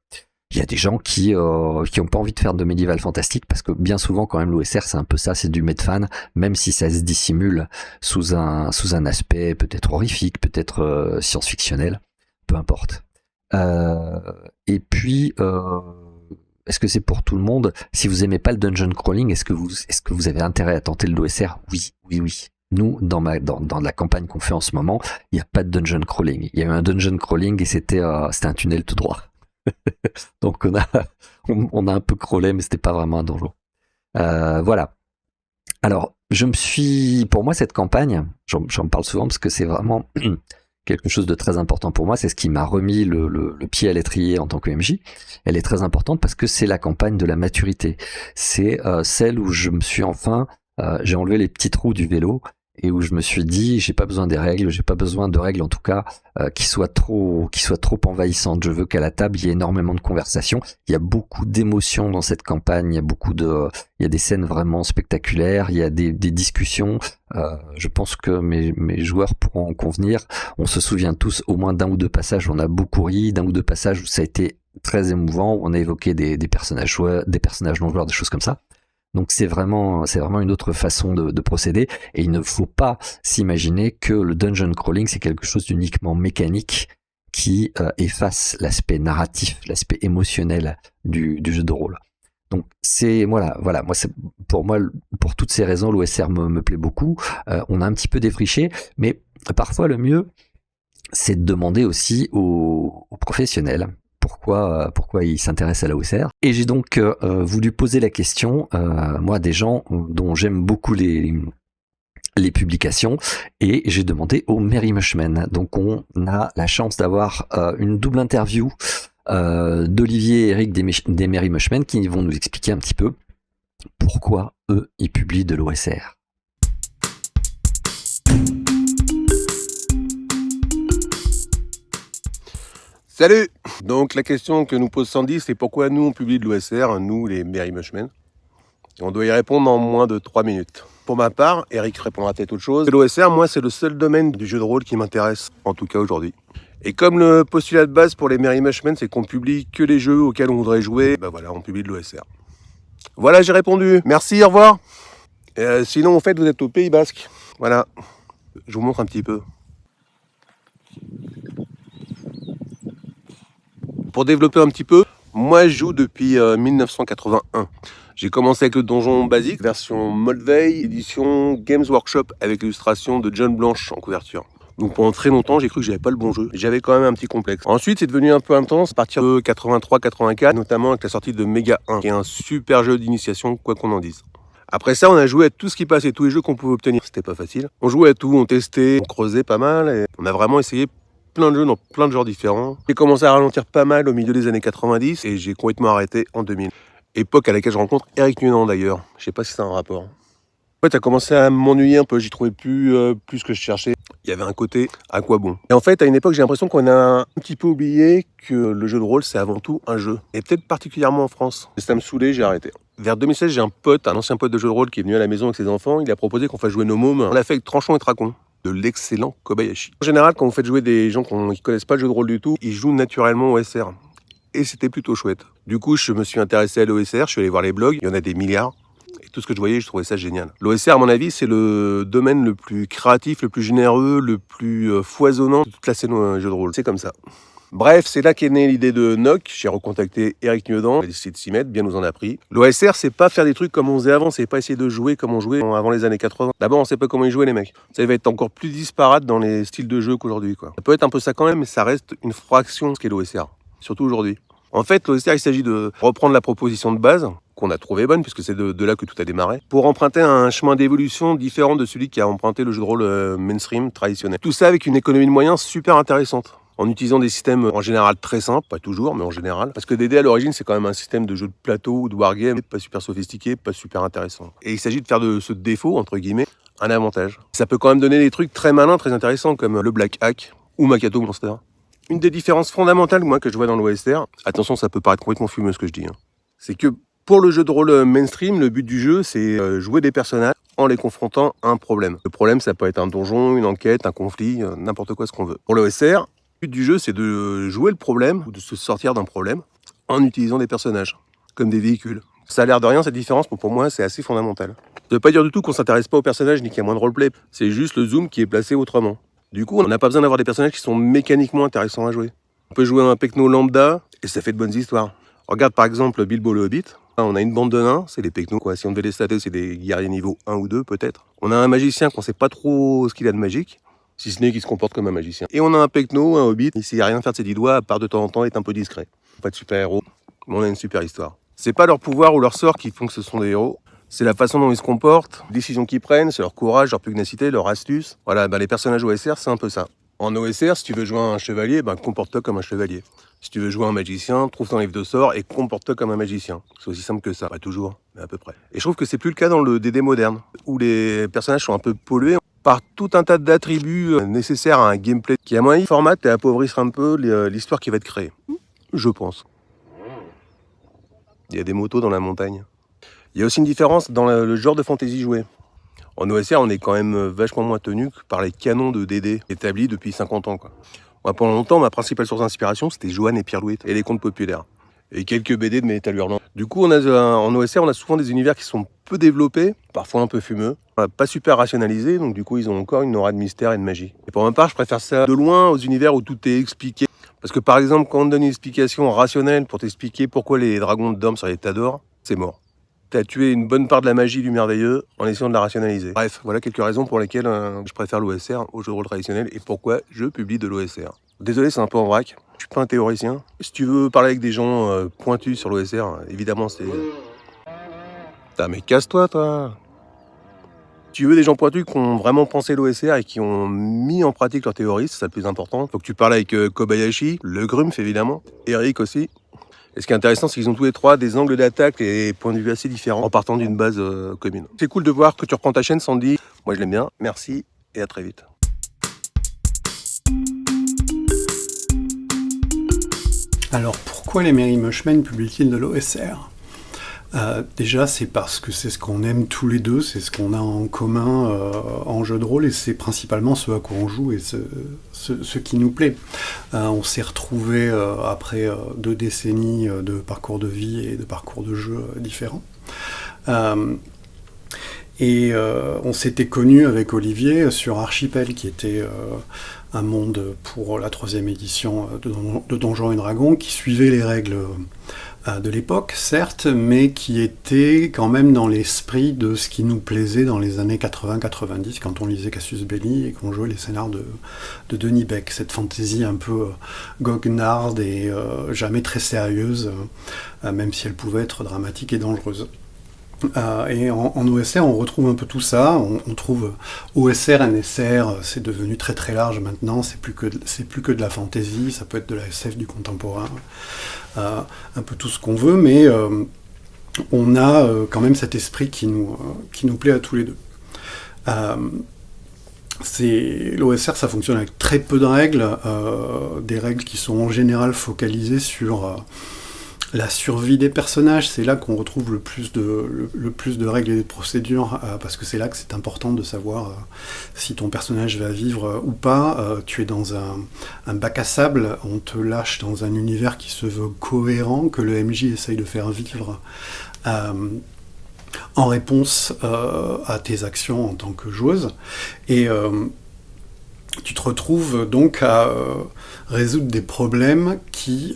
Il y a des gens qui ont pas envie de faire de médiéval fantastique parce que bien souvent quand même l'OSR c'est un peu ça, c'est du medfan, même si ça se dissimule sous un aspect peut-être horrifique, peut-être science-fictionnel, peu importe. Et puis est-ce que c'est pour tout le monde ? Si vous aimez pas le dungeon crawling, est-ce que vous avez intérêt à tenter le DOSR ? Oui. Nous, dans la campagne qu'on fait en ce moment, il n'y a pas de dungeon crawling. Il y a eu un dungeon crawling et c'était un tunnel tout droit. Donc on a un peu crawlé, mais c'était pas vraiment un donjon. Voilà. Alors, pour moi cette campagne, j'en parle souvent parce que c'est vraiment quelque chose de très important pour moi, c'est ce qui m'a remis le pied à l'étrier en tant que MJ. Elle est très importante parce que c'est la campagne de la maturité. C'est celle où je me suis j'ai enlevé les petits trous du vélo et où je me suis dit, j'ai pas besoin des règles, j'ai pas besoin de règles en tout cas qui soient trop envahissantes. Je veux qu'à la table il y ait énormément de conversations. Il y a beaucoup d'émotions dans cette campagne. Il y a des scènes vraiment spectaculaires. Il y a des discussions. Je pense que mes joueurs pourront en convenir. On se souvient tous au moins d'un ou deux passages où on a beaucoup ri, d'un ou deux passages où ça a été très émouvant, où on a évoqué des personnages joueurs, des personnages non joueurs, des choses comme ça. Donc c'est vraiment une autre façon de procéder et il ne faut pas s'imaginer que le dungeon crawling c'est quelque chose d'uniquement mécanique qui efface l'aspect narratif, l'aspect émotionnel du jeu de rôle. Donc voilà, moi c'est pour toutes ces raisons l'OSR me plaît beaucoup. On a un petit peu défriché, mais parfois le mieux c'est de demander aussi aux professionnels pourquoi ils s'intéressent à la OSR. Et j'ai donc voulu poser la question, moi, des gens dont j'aime beaucoup les publications, et j'ai demandé aux Merry Mushmen. Donc on a la chance d'avoir une double interview d'Olivier et Eric des Merry Mushmen qui vont nous expliquer un petit peu pourquoi eux, ils publient de l'OSR. Salut! Donc la question que nous pose Sandy, c'est pourquoi nous on publie de l'OSR, nous les Merry Mushmen. On doit y répondre en moins de 3 minutes. Pour ma part, Eric répondra peut-être autre chose. L'OSR, moi, c'est le seul domaine du jeu de rôle qui m'intéresse, en tout cas aujourd'hui. Et comme le postulat de base pour les Merry Mushmen, c'est qu'on publie que les jeux auxquels on voudrait jouer, ben voilà, on publie de l'OSR. Voilà, j'ai répondu. Merci, au revoir. Sinon, en fait, vous êtes au Pays Basque. Voilà. Je vous montre un petit peu. Pour développer un petit peu, moi je joue depuis 1981. J'ai commencé avec le donjon basique, version Moldvay, édition Games Workshop avec l'illustration de John Blanche en couverture. Donc pendant très longtemps, j'ai cru que j'avais pas le bon jeu. J'avais quand même un petit complexe. Ensuite, c'est devenu un peu intense à partir de 83-84, notamment avec la sortie de Mega 1, qui est un super jeu d'initiation, quoi qu'on en dise. Après ça, on a joué à tout ce qui passait, tous les jeux qu'on pouvait obtenir. C'était pas facile. On jouait à tout, on testait, on creusait pas mal et on a vraiment essayé plein de jeux dans plein de genres différents. J'ai commencé à ralentir pas mal au milieu des années 90 et j'ai complètement arrêté en 2000. Époque à laquelle je rencontre Eric Nunant d'ailleurs. Je sais pas si c'est un rapport. En fait, ça a commencé à m'ennuyer un peu. J'y trouvais plus ce que je cherchais. Il y avait un côté à quoi bon. Et en fait, à une époque, j'ai l'impression qu'on a un petit peu oublié que le jeu de rôle, c'est avant tout un jeu. Et peut-être particulièrement en France. Et ça me saoulait, j'ai arrêté. Vers 2016, j'ai un ancien pote de jeu de rôle qui est venu à la maison avec ses enfants. Il a proposé qu'on fasse jouer nos mômes. On l'a fait avec Tranchon et Tracon, de l'excellent Kobayashi. En général, quand vous faites jouer des gens qui ne connaissent pas le jeu de rôle du tout, ils jouent naturellement au OSR. Et c'était plutôt chouette. Du coup, je me suis intéressé à l'OSR, je suis allé voir les blogs, il y en a des milliards. Et tout ce que je voyais, je trouvais ça génial. L'OSR, à mon avis, c'est le domaine le plus créatif, le plus généreux, le plus foisonnant de toute la scène jeu de rôle. C'est comme ça. Bref, c'est là qu'est née l'idée de NOC. J'ai recontacté Eric Nunant, il a décidé de s'y mettre, bien nous en a pris. L'OSR, c'est pas faire des trucs comme on faisait avant, c'est pas essayer de jouer comme on jouait avant les années 80. D'abord, on sait pas comment ils jouaient les mecs. Ça va être encore plus disparate dans les styles de jeu qu'aujourd'hui, quoi. Ça peut être un peu ça quand même, mais ça reste une fraction de ce qu'est l'OSR, surtout aujourd'hui. En fait, l'OSR, il s'agit de reprendre la proposition de base, qu'on a trouvée bonne, puisque c'est de là que tout a démarré, pour emprunter un chemin d'évolution différent de celui qui a emprunté le jeu de rôle mainstream traditionnel. Tout ça avec une économie de moyens super intéressante, en utilisant des systèmes en général très simples, pas toujours, mais en général. Parce que DD à l'origine, c'est quand même un système de jeu de plateau ou de wargame, pas super sophistiqué, pas super intéressant. Et il s'agit de faire de ce défaut, entre guillemets, un avantage. Ça peut quand même donner des trucs très malins, très intéressants, comme le Black Hack ou Makato Monster. Une des différences fondamentales, moi, que je vois dans l'OSR, attention, ça peut paraître complètement fumeux ce que je dis, c'est que pour le jeu de rôle mainstream, le but du jeu, c'est jouer des personnages en les confrontant à un problème. Le problème, ça peut être un donjon, une enquête, un conflit, n'importe quoi ce qu'on veut. Pour l'OSR, le but du jeu, c'est de jouer le problème, ou de se sortir d'un problème, en utilisant des personnages, comme des véhicules. Ça a l'air de rien, cette différence, mais pour moi, c'est assez fondamental. Ça veut pas dire du tout qu'on s'intéresse pas aux personnages, ni qu'il y a moins de roleplay. C'est juste le zoom qui est placé autrement. Du coup, on n'a pas besoin d'avoir des personnages qui sont mécaniquement intéressants à jouer. On peut jouer un Pecno lambda, et ça fait de bonnes histoires. Regarde par exemple Bilbo le Hobbit. On a une bande de nains, c'est des Pecnos, quoi. Si on devait les stater, c'est des guerriers niveau 1 ou 2 peut-être. On a un magicien qu'on sait pas trop ce qu'il a de magique, si ce n'est qu'il se comporte comme un magicien. Et on a un Pecno, un Hobbit, il sait rien faire de ses 10 doigts, à part de temps en temps être un peu discret. Pas de super-héros, mais on a une super histoire. C'est pas leur pouvoir ou leur sort qui font que ce sont des héros. C'est la façon dont ils se comportent, les décisions qu'ils prennent, c'est leur courage, leur pugnacité, leur astuce. Voilà, les personnages OSR, c'est un peu ça. En OSR, si tu veux jouer un chevalier, comporte-toi comme un chevalier. Si tu veux jouer un magicien, trouve ton livre de sorts et comporte-toi comme un magicien. C'est aussi simple que ça. Pas toujours, mais à peu près. Et je trouve que c'est plus le cas dans le DD moderne, où les personnages sont un peu pollués par tout un tas d'attributs nécessaires à un gameplay qui, à mon avis, formate et appauvrissent un peu l'histoire qui va être créée. Je pense. Il y a des motos dans la montagne. Il y a aussi une différence dans le genre de fantasy joué. En OSR, on est quand même vachement moins tenu que par les canons de DD établis depuis 50 ans, quoi. Moi, pendant longtemps, ma principale source d'inspiration, c'était Johan et Pierre Louis et les contes populaires. Et quelques BD de Métal Hurlant. Du coup, en OSR, on a souvent des univers qui sont peu développés, parfois un peu fumeux, pas super rationalisés, donc du coup, ils ont encore une aura de mystère et de magie. Et pour ma part, je préfère ça de loin aux univers où tout est expliqué. Parce que par exemple, quand on te donne une explication rationnelle pour t'expliquer pourquoi les dragons dorment sur les tas d'or, c'est mort. T'as tué une bonne part de la magie du merveilleux en essayant de la rationaliser. Bref, voilà quelques raisons pour lesquelles je préfère l'OSR au jeu de rôle traditionnel et pourquoi je publie de l'OSR. Désolé, c'est un peu en vrac, je suis pas un théoricien. Si tu veux parler avec des gens pointus sur l'OSR, évidemment c'est... Putain, mais casse-toi, toi. Si tu veux des gens pointus qui ont vraiment pensé l'OSR et qui ont mis en pratique leur théorie, c'est ça le plus important. Faut que tu parles avec Kobayashi, le Grumpf évidemment, Eric aussi. Et ce qui est intéressant, c'est qu'ils ont tous les trois des angles d'attaque et des points de vue assez différents en partant d'une base commune. C'est cool de voir que tu reprends ta chaîne, Sandy. Moi, je l'aime bien. Merci et à très vite. Alors pourquoi les Merry Mushmen publient-ils de l'OSR ? Déjà, c'est parce que c'est ce qu'on aime tous les deux, c'est ce qu'on a en commun en jeu de rôle, et c'est principalement ce à quoi on joue et ce qui nous plaît. On s'est retrouvés après 2 décennies de parcours de vie et de parcours de jeu différents. Et on s'était connus avec Olivier sur Archipel, qui était un monde pour la 3e édition de Donjons et Dragons, qui suivait les règles de l'époque, certes, mais qui était quand même dans l'esprit de ce qui nous plaisait dans les années 80-90, quand on lisait Cassius Belli et qu'on jouait les scénars de Denis Beck, cette fantaisie un peu goguenarde et jamais très sérieuse, même si elle pouvait être dramatique et dangereuse. Et en OSR, on retrouve un peu tout ça. On trouve OSR, NSR, c'est devenu très très large maintenant. C'est plus que de la fantaisie. Ça peut être de la SF, du contemporain, un peu tout ce qu'on veut. Mais on a quand même cet esprit qui nous plaît à tous les deux. L'OSR, ça fonctionne avec très peu de règles, des règles qui sont en général focalisées sur la survie des personnages. C'est là qu'on retrouve le plus de règles et de procédures, parce que c'est là que c'est important de savoir si ton personnage va vivre ou pas. Tu es dans un bac à sable, on te lâche dans un univers qui se veut cohérent, que le MJ essaye de faire vivre en réponse à tes actions en tant que joueuse. Et tu te retrouves donc à résoudre des problèmes qui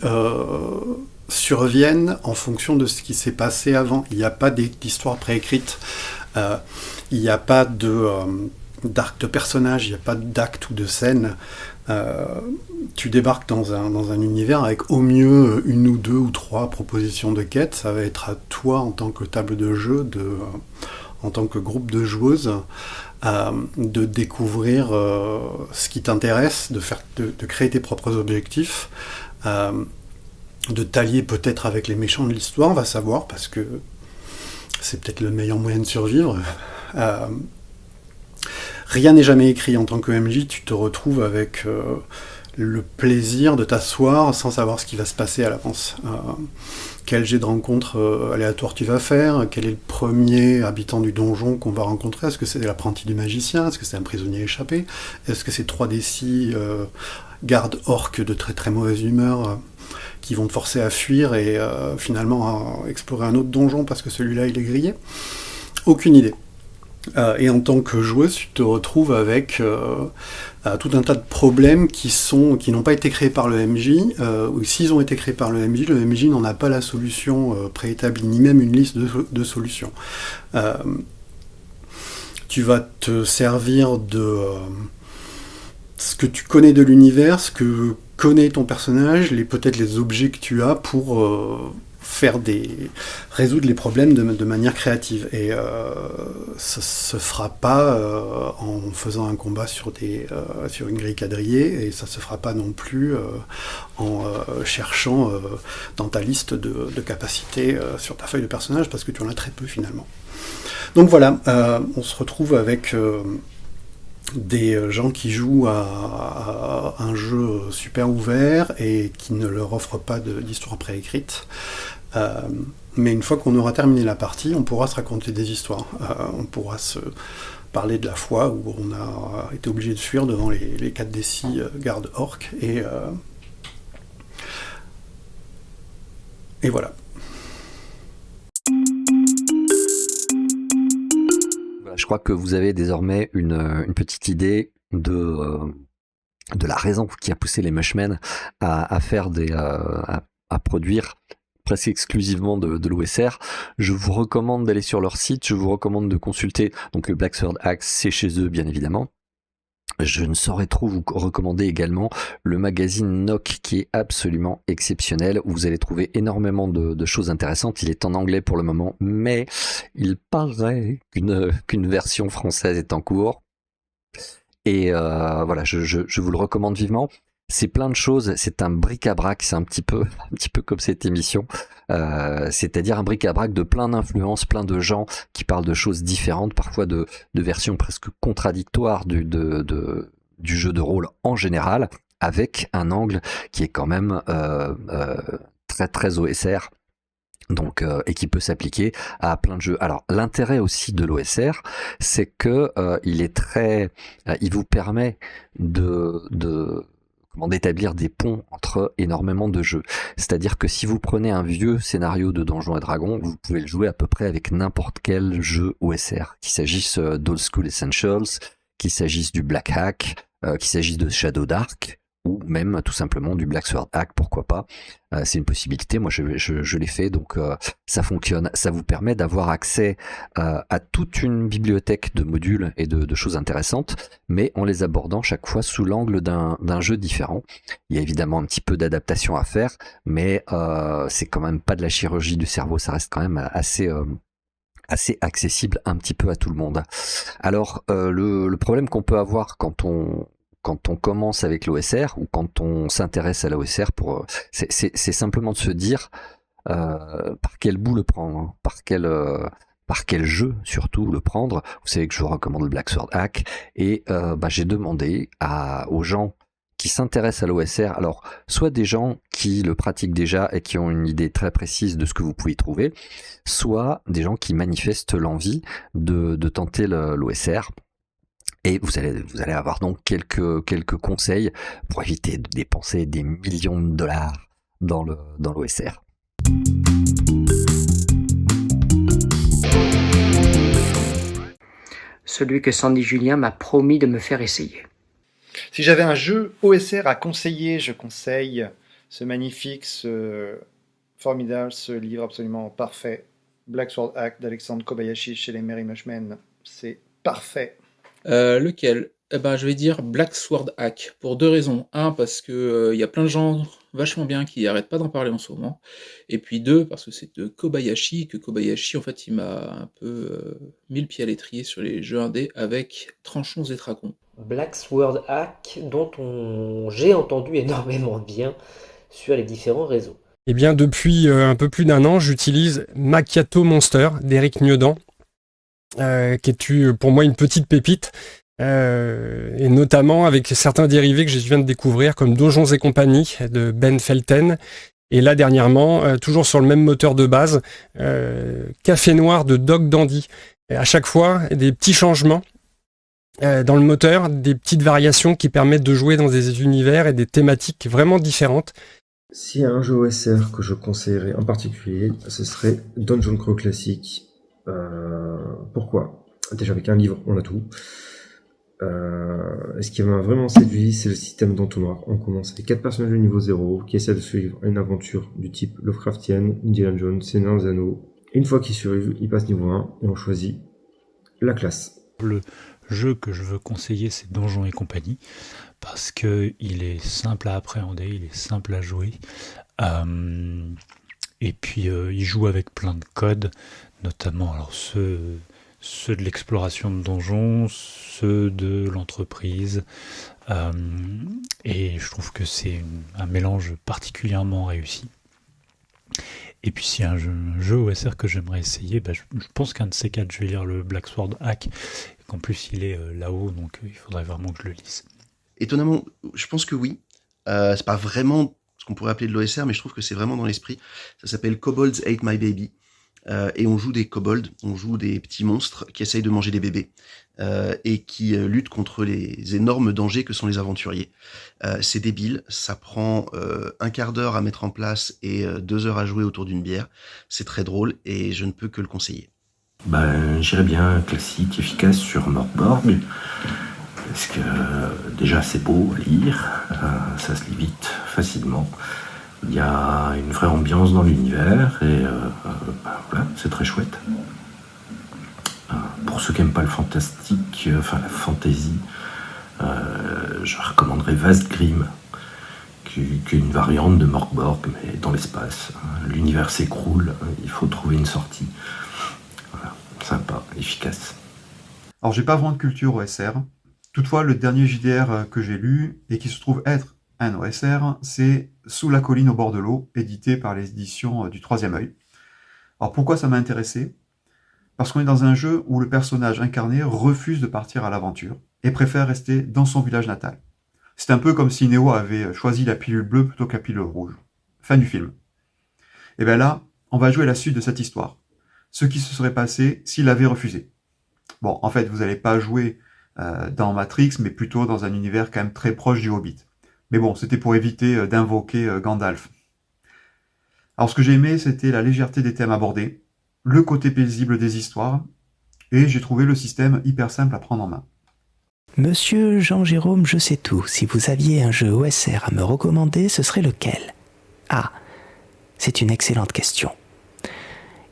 surviennent en fonction de ce qui s'est passé avant. Il n'y a pas d'histoire préécrite, il n'y a pas d'arc de personnage, il n'y a pas d'acte ou de scène. Tu débarques dans un univers avec au mieux 1 ou 2 ou 3 propositions de quête. Ça va être à toi, en tant que table de jeu, en tant que groupe de joueuses, de découvrir ce qui t'intéresse, de créer tes propres objectifs, de t'allier peut-être avec les méchants de l'histoire, on va savoir, parce que c'est peut-être le meilleur moyen de survivre. Rien n'est jamais écrit en tant que MJ, tu te retrouves avec le plaisir de t'asseoir sans savoir ce qui va se passer à l'avance. Quel jet de rencontre aléatoire tu vas faire, quel est le premier habitant du donjon qu'on va rencontrer, est-ce que c'est l'apprenti du magicien, est-ce que c'est un prisonnier échappé, est-ce que c'est 3D6 gardes orques de très très mauvaise humeur qui vont te forcer à fuir et finalement à explorer un autre donjon parce que celui-là il est grillé. Aucune idée. Et en tant que joueuse, tu te retrouves avec tout un tas de problèmes qui n'ont pas été créés par le MJ, ou s'ils ont été créés par le MJ n'en a pas la solution préétablie, ni même une liste de solutions. Tu vas te servir de ce que tu connais de l'univers, ce que connaît ton personnage, peut-être les objets que tu as pour résoudre les problèmes de manière créative. Et ça se fera pas en faisant un combat sur une grille quadrillée, et ça se fera pas non plus en cherchant dans ta liste de capacités sur ta feuille de personnage, parce que tu en as très peu finalement. Donc voilà, on se retrouve avec des gens qui jouent à un jeu super ouvert et qui ne leur offre pas d'histoire préécrite. Mais une fois qu'on aura terminé la partie, on pourra se raconter des histoires. On pourra se parler de la fois où on a été obligé de fuir devant les 4D6 gardes orques. Et voilà. Je crois que vous avez désormais une petite idée de la raison qui a poussé les Mushmen à faire à produire presque exclusivement de l'OSR. Je vous recommande d'aller sur leur site, je vous recommande de consulter donc le Black Sword Axe, c'est chez eux bien évidemment. Je ne saurais trop vous recommander également le magazine Nock qui est absolument exceptionnel, où vous allez trouver énormément de choses intéressantes. Il est en anglais pour le moment, mais il paraît qu'une version française est en cours. Et voilà, je vous le recommande vivement. C'est plein de choses, c'est un bric-à-brac, c'est un petit peu comme cette émission, c'est-à-dire un bric-à-brac de plein d'influences, plein de gens qui parlent de choses différentes, parfois de versions presque contradictoires du jeu de rôle en général. avec un angle qui est quand même très très OSR. Donc, et qui peut s'appliquer à plein de jeux. Alors, l'intérêt aussi de l'OSR, c'est que il vous permet d'établir des ponts entre énormément de jeux. C'est-à-dire que si vous prenez un vieux scénario de Donjons et Dragons, vous pouvez le jouer à peu près avec n'importe quel jeu OSR, qu'il s'agisse d'Old School Essentials, qu'il s'agisse du Black Hack, qu'il s'agisse de Shadow Dark, ou même tout simplement du Black Sword Hack, pourquoi pas. C'est une possibilité, moi je l'ai fait, donc ça fonctionne. Ça vous permet d'avoir accès à toute une bibliothèque de modules et de choses intéressantes, mais en les abordant chaque fois sous l'angle d'un jeu différent. Il y a évidemment un petit peu d'adaptation à faire, mais c'est quand même pas de la chirurgie du cerveau, ça reste quand même assez accessible un petit peu à tout le monde. Alors le problème qu'on peut avoir quand on commence avec l'OSR ou quand on s'intéresse à l'OSR, c'est simplement de se dire par quel bout le prendre, par quel jeu surtout le prendre. Vous savez que je vous recommande le Black Sword Hack, et j'ai demandé aux gens qui s'intéressent à l'OSR, alors soit des gens qui le pratiquent déjà et qui ont une idée très précise de ce que vous pouvez y trouver, soit des gens qui manifestent l'envie de tenter l'OSR. Et vous allez avoir donc quelques conseils pour éviter de dépenser des millions de dollars dans l'OSR. Celui que Sandy Julien m'a promis de me faire essayer. Si j'avais un jeu OSR à conseiller, je conseille ce magnifique, ce formidable, ce livre absolument parfait, Black Sword Hack d'Alexandre Kobayashi chez les Merry Mushmen. C'est parfait. Lequel? Je vais dire Black Sword Hack, pour deux raisons. Un, parce que y a plein de gens vachement bien qui arrêtent pas d'en parler en ce moment. Et puis deux, parce que c'est de Kobayashi, en fait, il m'a un peu mis le pied à l'étrier sur les jeux indés avec Tranchons et Dragons. Black Sword Hack, dont j'ai entendu énormément de bien sur les différents réseaux. Eh bien, depuis un peu plus d'un an, j'utilise Macchiato Monster d'Éric Niedan, qui est pour moi une petite pépite, et notamment avec certains dérivés que je viens de découvrir, comme Donjons et compagnie de Ben Felten, et là dernièrement, toujours sur le même moteur de base, Café Noir de Dog Dandy. Et à chaque fois, des petits changements dans le moteur, des petites variations qui permettent de jouer dans des univers et des thématiques vraiment différentes. S'il y a un jeu OSR que je conseillerais en particulier, ce serait Dungeon Crawl classique. Pourquoi? Déjà, avec un livre, on a tout. Ce qui m'a vraiment séduit, c'est le système d'entonnoir. On commence avec 4 personnages de niveau 0 qui essaient de suivre une aventure du type Lovecraftienne, Indiana Jones, Seigneur des Anneaux. Une fois qu'ils survivent, ils passent niveau 1 et on choisit la classe. Le jeu que je veux conseiller, c'est Donjons et compagnie, parce que il est simple à appréhender, il est simple à jouer, et puis il joue avec plein de codes, notamment alors ceux de l'exploration de donjons, ceux de l'entreprise, et je trouve que c'est un mélange particulièrement réussi. Et puis s'il y a un jeu OSR que j'aimerais essayer, je pense qu'un de ces quatre, je vais lire le Black Sword Hack, et qu'en plus il est là-haut, donc il faudrait vraiment que je le lise. Étonnamment, je pense que oui. C'est pas vraiment ce qu'on pourrait appeler de l'OSR, mais je trouve que c'est vraiment dans l'esprit. Ça s'appelle Kobolds Ate My Baby. Et on joue des kobolds, on joue des petits monstres qui essayent de manger des bébés et qui luttent contre les énormes dangers que sont les aventuriers. C'est débile, ça prend un quart d'heure à mettre en place et 2 heures à jouer autour d'une bière. C'est très drôle et je ne peux que le conseiller. J'irais bien classique, efficace sur Morkborg. Parce que déjà c'est beau à lire, ça se lit vite, facilement. Il y a une vraie ambiance dans l'univers et voilà, c'est très chouette. Pour ceux qui n'aiment pas le fantastique, la fantasy, je recommanderais Vastgrim, qui est une variante de Morkborg, mais dans l'espace. L'univers s'écroule, il faut trouver une sortie. Voilà, sympa, efficace. Alors j'ai pas vraiment de culture OSR. Toutefois, le dernier JDR que j'ai lu, et qui se trouve être un OSR, c'est Sous la colline au bord de l'eau, édité par les éditions du Troisième Œil. Alors pourquoi ça m'a intéressé? Parce qu'on est dans un jeu où le personnage incarné refuse de partir à l'aventure et préfère rester dans son village natal. C'est un peu comme si Neo avait choisi la pilule bleue plutôt que la pilule rouge. Fin du film. Et bien là, on va jouer la suite de cette histoire. Ce qui se serait passé s'il avait refusé. Bon, en fait, vous n'allez pas jouer dans Matrix, mais plutôt dans un univers quand même très proche du Hobbit. Mais bon, c'était pour éviter d'invoquer Gandalf. Alors ce que j'ai aimé, c'était la légèreté des thèmes abordés, le côté paisible des histoires, et j'ai trouvé le système hyper simple à prendre en main. Monsieur Jean-Jérôme, je sais tout. Si vous aviez un jeu OSR à me recommander, ce serait lequel? Ah, c'est une excellente question.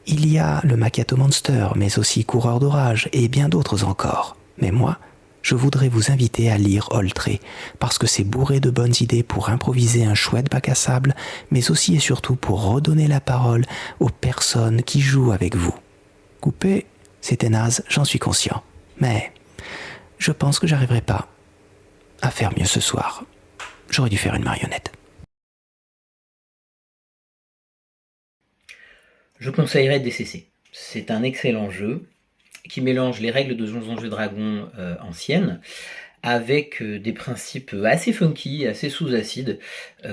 Il y a le Macchiato Monster, mais aussi Coureur d'orage, et bien d'autres encore. Mais moi, je voudrais vous inviter à lire Oltré, parce que c'est bourré de bonnes idées pour improviser un chouette bac à sable, mais aussi et surtout pour redonner la parole aux personnes qui jouent avec vous. Coupé, c'était naze, j'en suis conscient. Mais je pense que j'arriverai pas à faire mieux ce soir. J'aurais dû faire une marionnette. Je conseillerais DCC. C'est un excellent jeu qui mélange les règles de Donjons et Dragons anciennes avec des principes assez funky, assez sous-acide,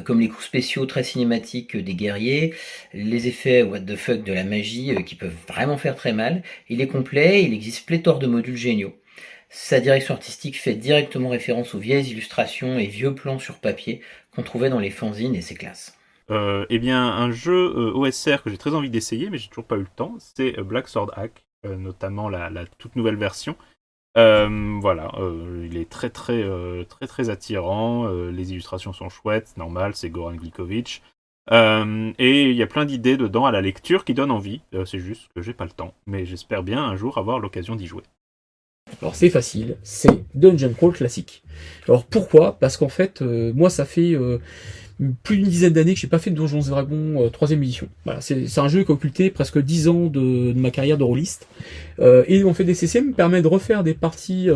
comme les coups spéciaux très cinématiques des guerriers, les effets what the fuck de la magie qui peuvent vraiment faire très mal. Il est complet, il existe pléthore de modules géniaux. Sa direction artistique fait directement référence aux vieilles illustrations et vieux plans sur papier qu'on trouvait dans les fanzines et c'est classe. Eh bien, un jeu OSR que j'ai très envie d'essayer, mais j'ai toujours pas eu le temps, c'est Black Sword Hack, notamment la toute nouvelle version. Voilà, il est très attirant, les illustrations sont chouettes, c'est normal, c'est Goran Glikovic. Et il y a plein d'idées dedans à la lecture qui donnent envie, c'est juste que j'ai pas le temps, mais j'espère bien un jour avoir l'occasion d'y jouer. Alors c'est facile, c'est Dungeon Crawl classique. Alors pourquoi? Parce qu'en fait, moi ça fait plus d'une dizaine d'années que j'ai pas fait de Donjons et Dragons 3ème édition. Voilà, c'est un jeu qui a occulté presque 10 ans de ma carrière de rôliste. Et en fait des CCM me permet de refaire des parties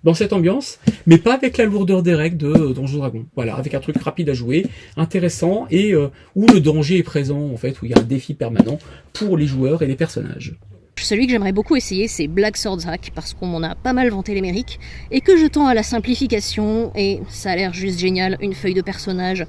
dans cette ambiance, mais pas avec la lourdeur des règles de Donjons et Dragons. Voilà, avec un truc rapide à jouer, intéressant, et où le danger est présent, en fait, où il y a un défi permanent pour les joueurs et les personnages. Celui que j'aimerais beaucoup essayer, c'est Black Sword Hack, parce qu'on m'en a pas mal vanté les mérites, et que je tends à la simplification, et ça a l'air juste génial, une feuille de personnage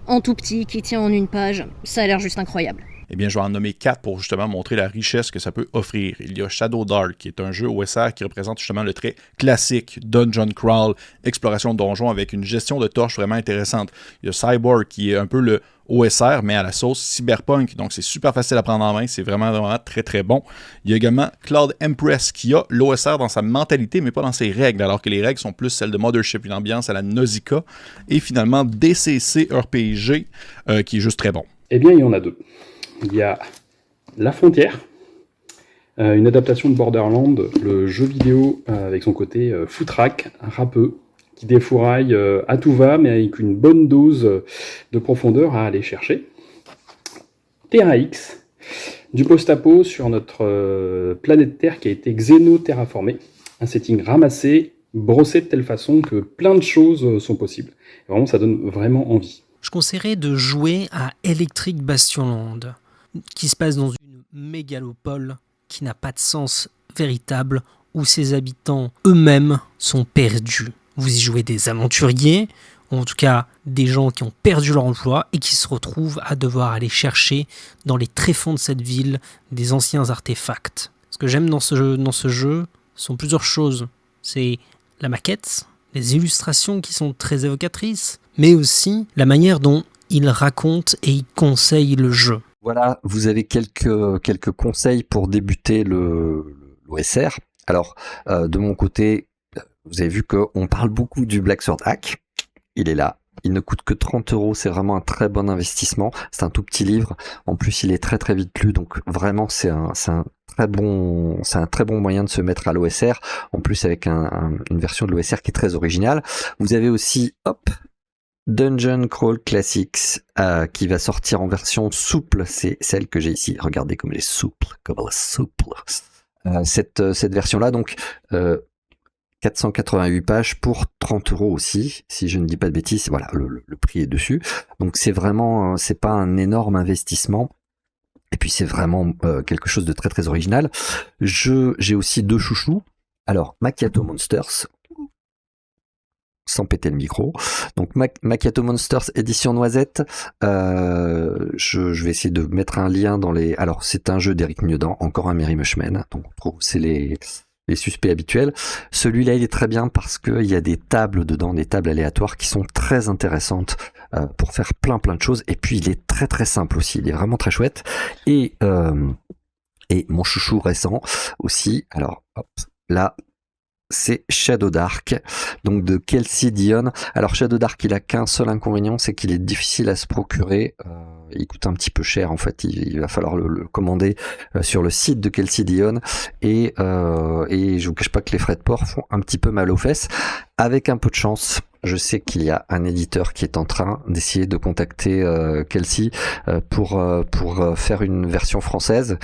en tout petit qui tient en une page, ça a l'air juste incroyable. Eh bien, je vais en nommer 4 pour justement montrer la richesse que ça peut offrir. Il y a Shadow Dark, qui est un jeu OSR qui représente justement le trait classique Dungeon Crawl, exploration de donjons avec une gestion de torches vraiment intéressante. Il y a Cyborg, qui est un peu le OSR, mais à la sauce cyberpunk, donc c'est super facile à prendre en main, c'est vraiment très bon. Il y a également Cloud Empress, qui a l'OSR dans sa mentalité, mais pas dans ses règles, alors que les règles sont plus celles de Mothership, une ambiance à la Nausicaa. Et finalement, DCC RPG, qui est juste très bon. Eh bien, il y en a 2. Il y a La Frontière, une adaptation de Borderlands, le jeu vidéo avec son côté foutraque, râpeux, qui défouraille à tout va, mais avec une bonne dose de profondeur à aller chercher. Terra X, du post-apo sur notre planète Terre qui a été xéno-terraformée, un setting ramassé, brossé de telle façon que plein de choses sont possibles. Et vraiment, ça donne vraiment envie. Je conseillerais de jouer à Electric Bastionland, qui se passe dans une mégalopole qui n'a pas de sens véritable, où ses habitants eux-mêmes sont perdus. Vous y jouez des aventuriers, ou en tout cas des gens qui ont perdu leur emploi et qui se retrouvent à devoir aller chercher dans les tréfonds de cette ville des anciens artefacts. Ce que j'aime dans ce jeu sont plusieurs choses. C'est la maquette, les illustrations qui sont très évocatrices, mais aussi la manière dont il raconte et il conseille le jeu. Voilà, vous avez quelques conseils pour débuter l'OSR. Alors, de mon côté, vous avez vu qu'on parle beaucoup du Black Sword Hack. Il est là. Il ne coûte que 30 €. C'est vraiment un très bon investissement. C'est un tout petit livre. En plus, il est très vite lu. Donc, vraiment, c'est un très bon moyen de se mettre à l'OSR. En plus, avec une version de l'OSR qui est très originale. Vous avez aussi, Dungeon Crawl Classics, qui va sortir en version souple. C'est celle que j'ai ici. Regardez comme elle est souple. Cette version-là, donc, 488 pages pour 30 € aussi, si je ne dis pas de bêtises. Voilà, le prix est dessus. Donc c'est vraiment, c'est pas un énorme investissement. Et puis c'est vraiment quelque chose de très original. J'ai aussi 2 chouchous. Alors, Macchiato Monsters, sans péter le micro. Donc Macchiato Monsters édition Noisette. Je vais essayer de mettre un lien dans les... Alors c'est un jeu d'Éric Mieudant, encore un Merry Mushman. Donc on trouve c'est les suspects habituels. Celui-là il est très bien parce qu'il y a des tables dedans, des tables aléatoires qui sont très intéressantes pour faire plein de choses. Et puis il est très très simple aussi. Il est vraiment très chouette. Et mon chouchou récent aussi. Alors hop, là. C'est Shadow Dark, donc de Kelsey Dion. Alors Shadow Dark, il a qu'un seul inconvénient, c'est qu'il est difficile à se procurer. Il coûte un petit peu cher en fait. Il va falloir le commander sur le site de Kelsey Dion. Et je vous cache pas que les frais de port font un petit peu mal aux fesses. Avec un peu de chance, je sais qu'il y a un éditeur qui est en train d'essayer de contacter Kelsey pour faire une version française.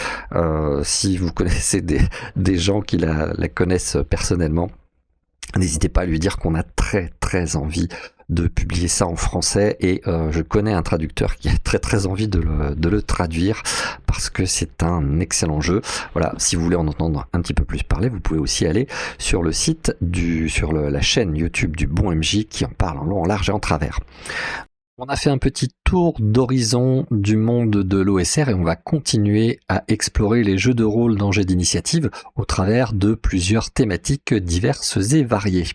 Si vous connaissez des gens qui la connaissent personnellement, n'hésitez pas à lui dire qu'on a très très envie de publier ça en français, et je connais un traducteur qui a très très envie de le traduire parce que c'est un excellent jeu. Voilà, si vous voulez en entendre un petit peu plus parler, vous pouvez aussi aller sur le site la chaîne YouTube du Bon MJ qui en parle en long, en large et en travers. On a fait un petit tour d'horizon du monde de l'OSR et on va continuer à explorer les jeux de rôle dans Jeux d'initiative au travers de plusieurs thématiques diverses et variées.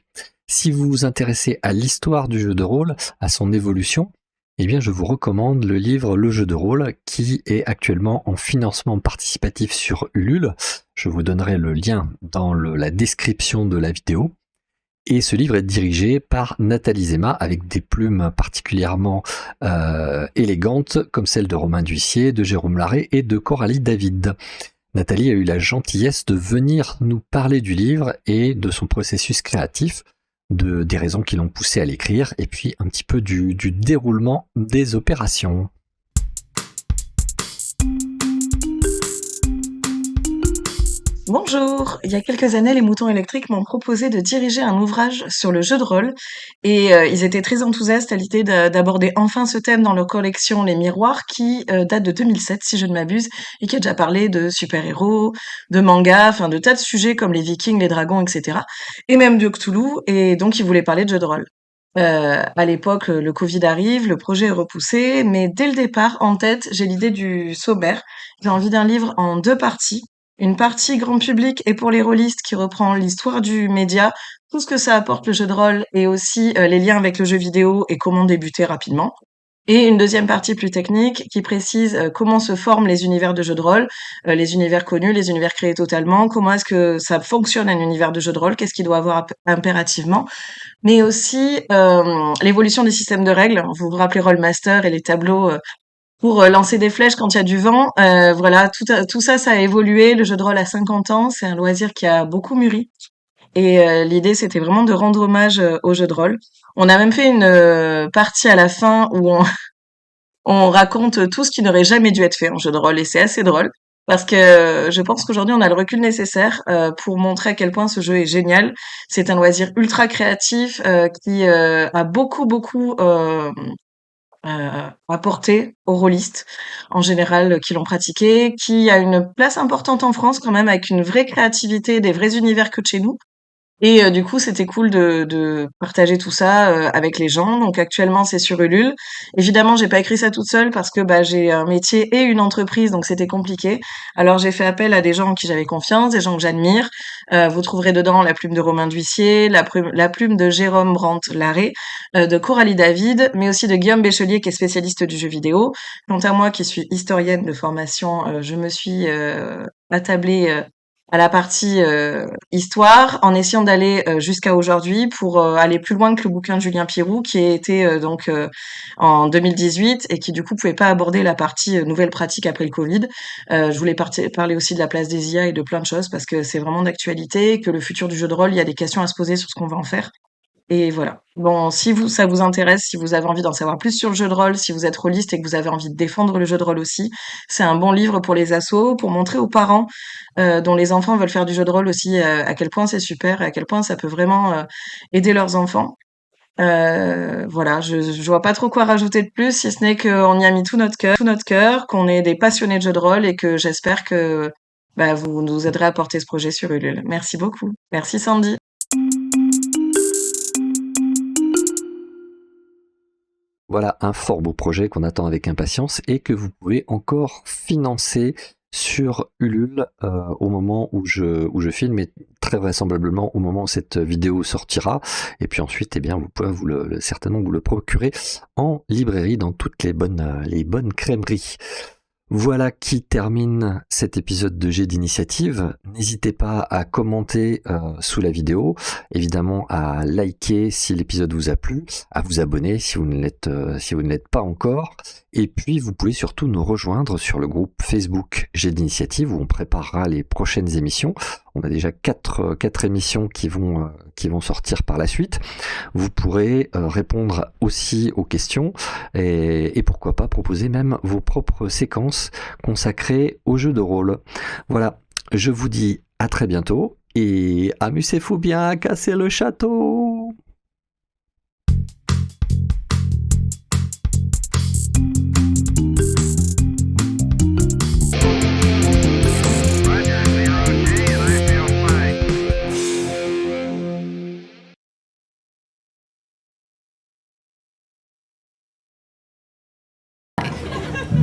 Si vous vous intéressez à l'histoire du jeu de rôle, à son évolution, eh bien je vous recommande le livre Le jeu de rôle qui est actuellement en financement participatif sur Ulule. Je vous donnerai le lien dans la description de la vidéo. Et ce livre est dirigé par Nathalie Zema avec des plumes particulièrement élégantes comme celles de Romain D'Huissier, de Jérôme Larrey et de Coralie David. Nathalie a eu la gentillesse de venir nous parler du livre et de son processus créatif, des raisons qui l'ont poussé à l'écrire et puis un petit peu du déroulement des opérations. Bonjour, il y a quelques années, les Moutons électriques m'ont proposé de diriger un ouvrage sur le jeu de rôle et ils étaient très enthousiastes à l'idée d'aborder enfin ce thème dans leur collection Les Miroirs qui date de 2007 si je ne m'abuse et qui a déjà parlé de super-héros, de mangas, enfin de tas de sujets comme les Vikings, les dragons, etc. et même de Cthulhu, et donc ils voulaient parler de jeu de rôle. À l'époque, le Covid arrive, le projet est repoussé, mais dès le départ, en tête, j'ai l'idée du sommaire. J'ai envie d'un livre en 2 parties. Une partie grand public et pour les rôlistes qui reprend l'histoire du média, tout ce que ça apporte le jeu de rôle et aussi les liens avec le jeu vidéo et comment débuter rapidement. Et une deuxième partie plus technique qui précise comment se forment les univers de jeu de rôle, les univers connus, les univers créés totalement, comment est-ce que ça fonctionne un univers de jeu de rôle, qu'est-ce qu'il doit avoir impérativement, mais aussi l'évolution des systèmes de règles. Vous vous rappelez Rollmaster et les tableaux pour lancer des flèches quand il y a du vent. Voilà, tout ça, ça a évolué. Le jeu de rôle a 50 ans, c'est un loisir qui a beaucoup mûri. Et l'idée, c'était vraiment de rendre hommage au jeu de rôle. On a même fait une partie à la fin où on raconte tout ce qui n'aurait jamais dû être fait en jeu de rôle, et c'est assez drôle. Parce que je pense qu'aujourd'hui, on a le recul nécessaire pour montrer à quel point ce jeu est génial. C'est un loisir ultra créatif qui a beaucoup apporté aux rôlistes en général qui l'ont pratiqué, qui a une place importante en France quand même avec une vraie créativité, des vrais univers que de chez nous. Et du coup, c'était cool de partager tout ça avec les gens. Donc actuellement, c'est sur Ulule. Évidemment, j'ai pas écrit ça toute seule parce que j'ai un métier et une entreprise, donc c'était compliqué. Alors j'ai fait appel à des gens en qui j'avais confiance, des gens que j'admire. Vous trouverez dedans la plume de Romain D'Huissier, la plume de Jérôme Brandt-Larrey, de Coralie David, mais aussi de Guillaume Béchelier qui est spécialiste du jeu vidéo. Quant à moi, qui suis historienne de formation, je me suis attablée à la partie histoire, en essayant d'aller jusqu'à aujourd'hui pour aller plus loin que le bouquin de Julien Piroux qui a été en 2018 et qui du coup pouvait pas aborder la partie nouvelles pratiques après le Covid. Je voulais parler aussi de la place des IA et de plein de choses parce que c'est vraiment d'actualité, que le futur du jeu de rôle, il y a des questions à se poser sur ce qu'on va en faire. Et voilà. Bon, si ça vous intéresse, si vous avez envie d'en savoir plus sur le jeu de rôle, si vous êtes rôliste et que vous avez envie de défendre le jeu de rôle aussi, c'est un bon livre pour les assos, pour montrer aux parents dont les enfants veulent faire du jeu de rôle aussi à quel point c'est super et à quel point ça peut vraiment aider leurs enfants. Voilà, je vois pas trop quoi rajouter de plus, si ce n'est qu'on y a mis tout notre cœur, qu'on est des passionnés de jeu de rôle et que j'espère que vous nous aiderez à porter ce projet sur Ulule. Merci beaucoup. Merci Sandy. Voilà un fort beau projet qu'on attend avec impatience et que vous pouvez encore financer sur Ulule au moment où je filme, et très vraisemblablement au moment où cette vidéo sortira. Et puis ensuite, eh bien, vous pouvez certainement vous le procurer en librairie dans toutes les bonnes crèmeries. Voilà qui termine cet épisode de Jet d'initiative. N'hésitez pas à commenter sous la vidéo, évidemment à liker si l'épisode vous a plu, à vous abonner si vous ne l'êtes pas encore, et puis vous pouvez surtout nous rejoindre sur le groupe Facebook Jet d'initiative où on préparera les prochaines émissions. On a déjà quatre émissions qui vont sortir par la suite. Vous pourrez répondre aussi aux questions et pourquoi pas proposer même vos propres séquences consacrées aux jeux de rôle. Voilà, je vous dis à très bientôt et amusez-vous bien à casser le château.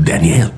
Daniel,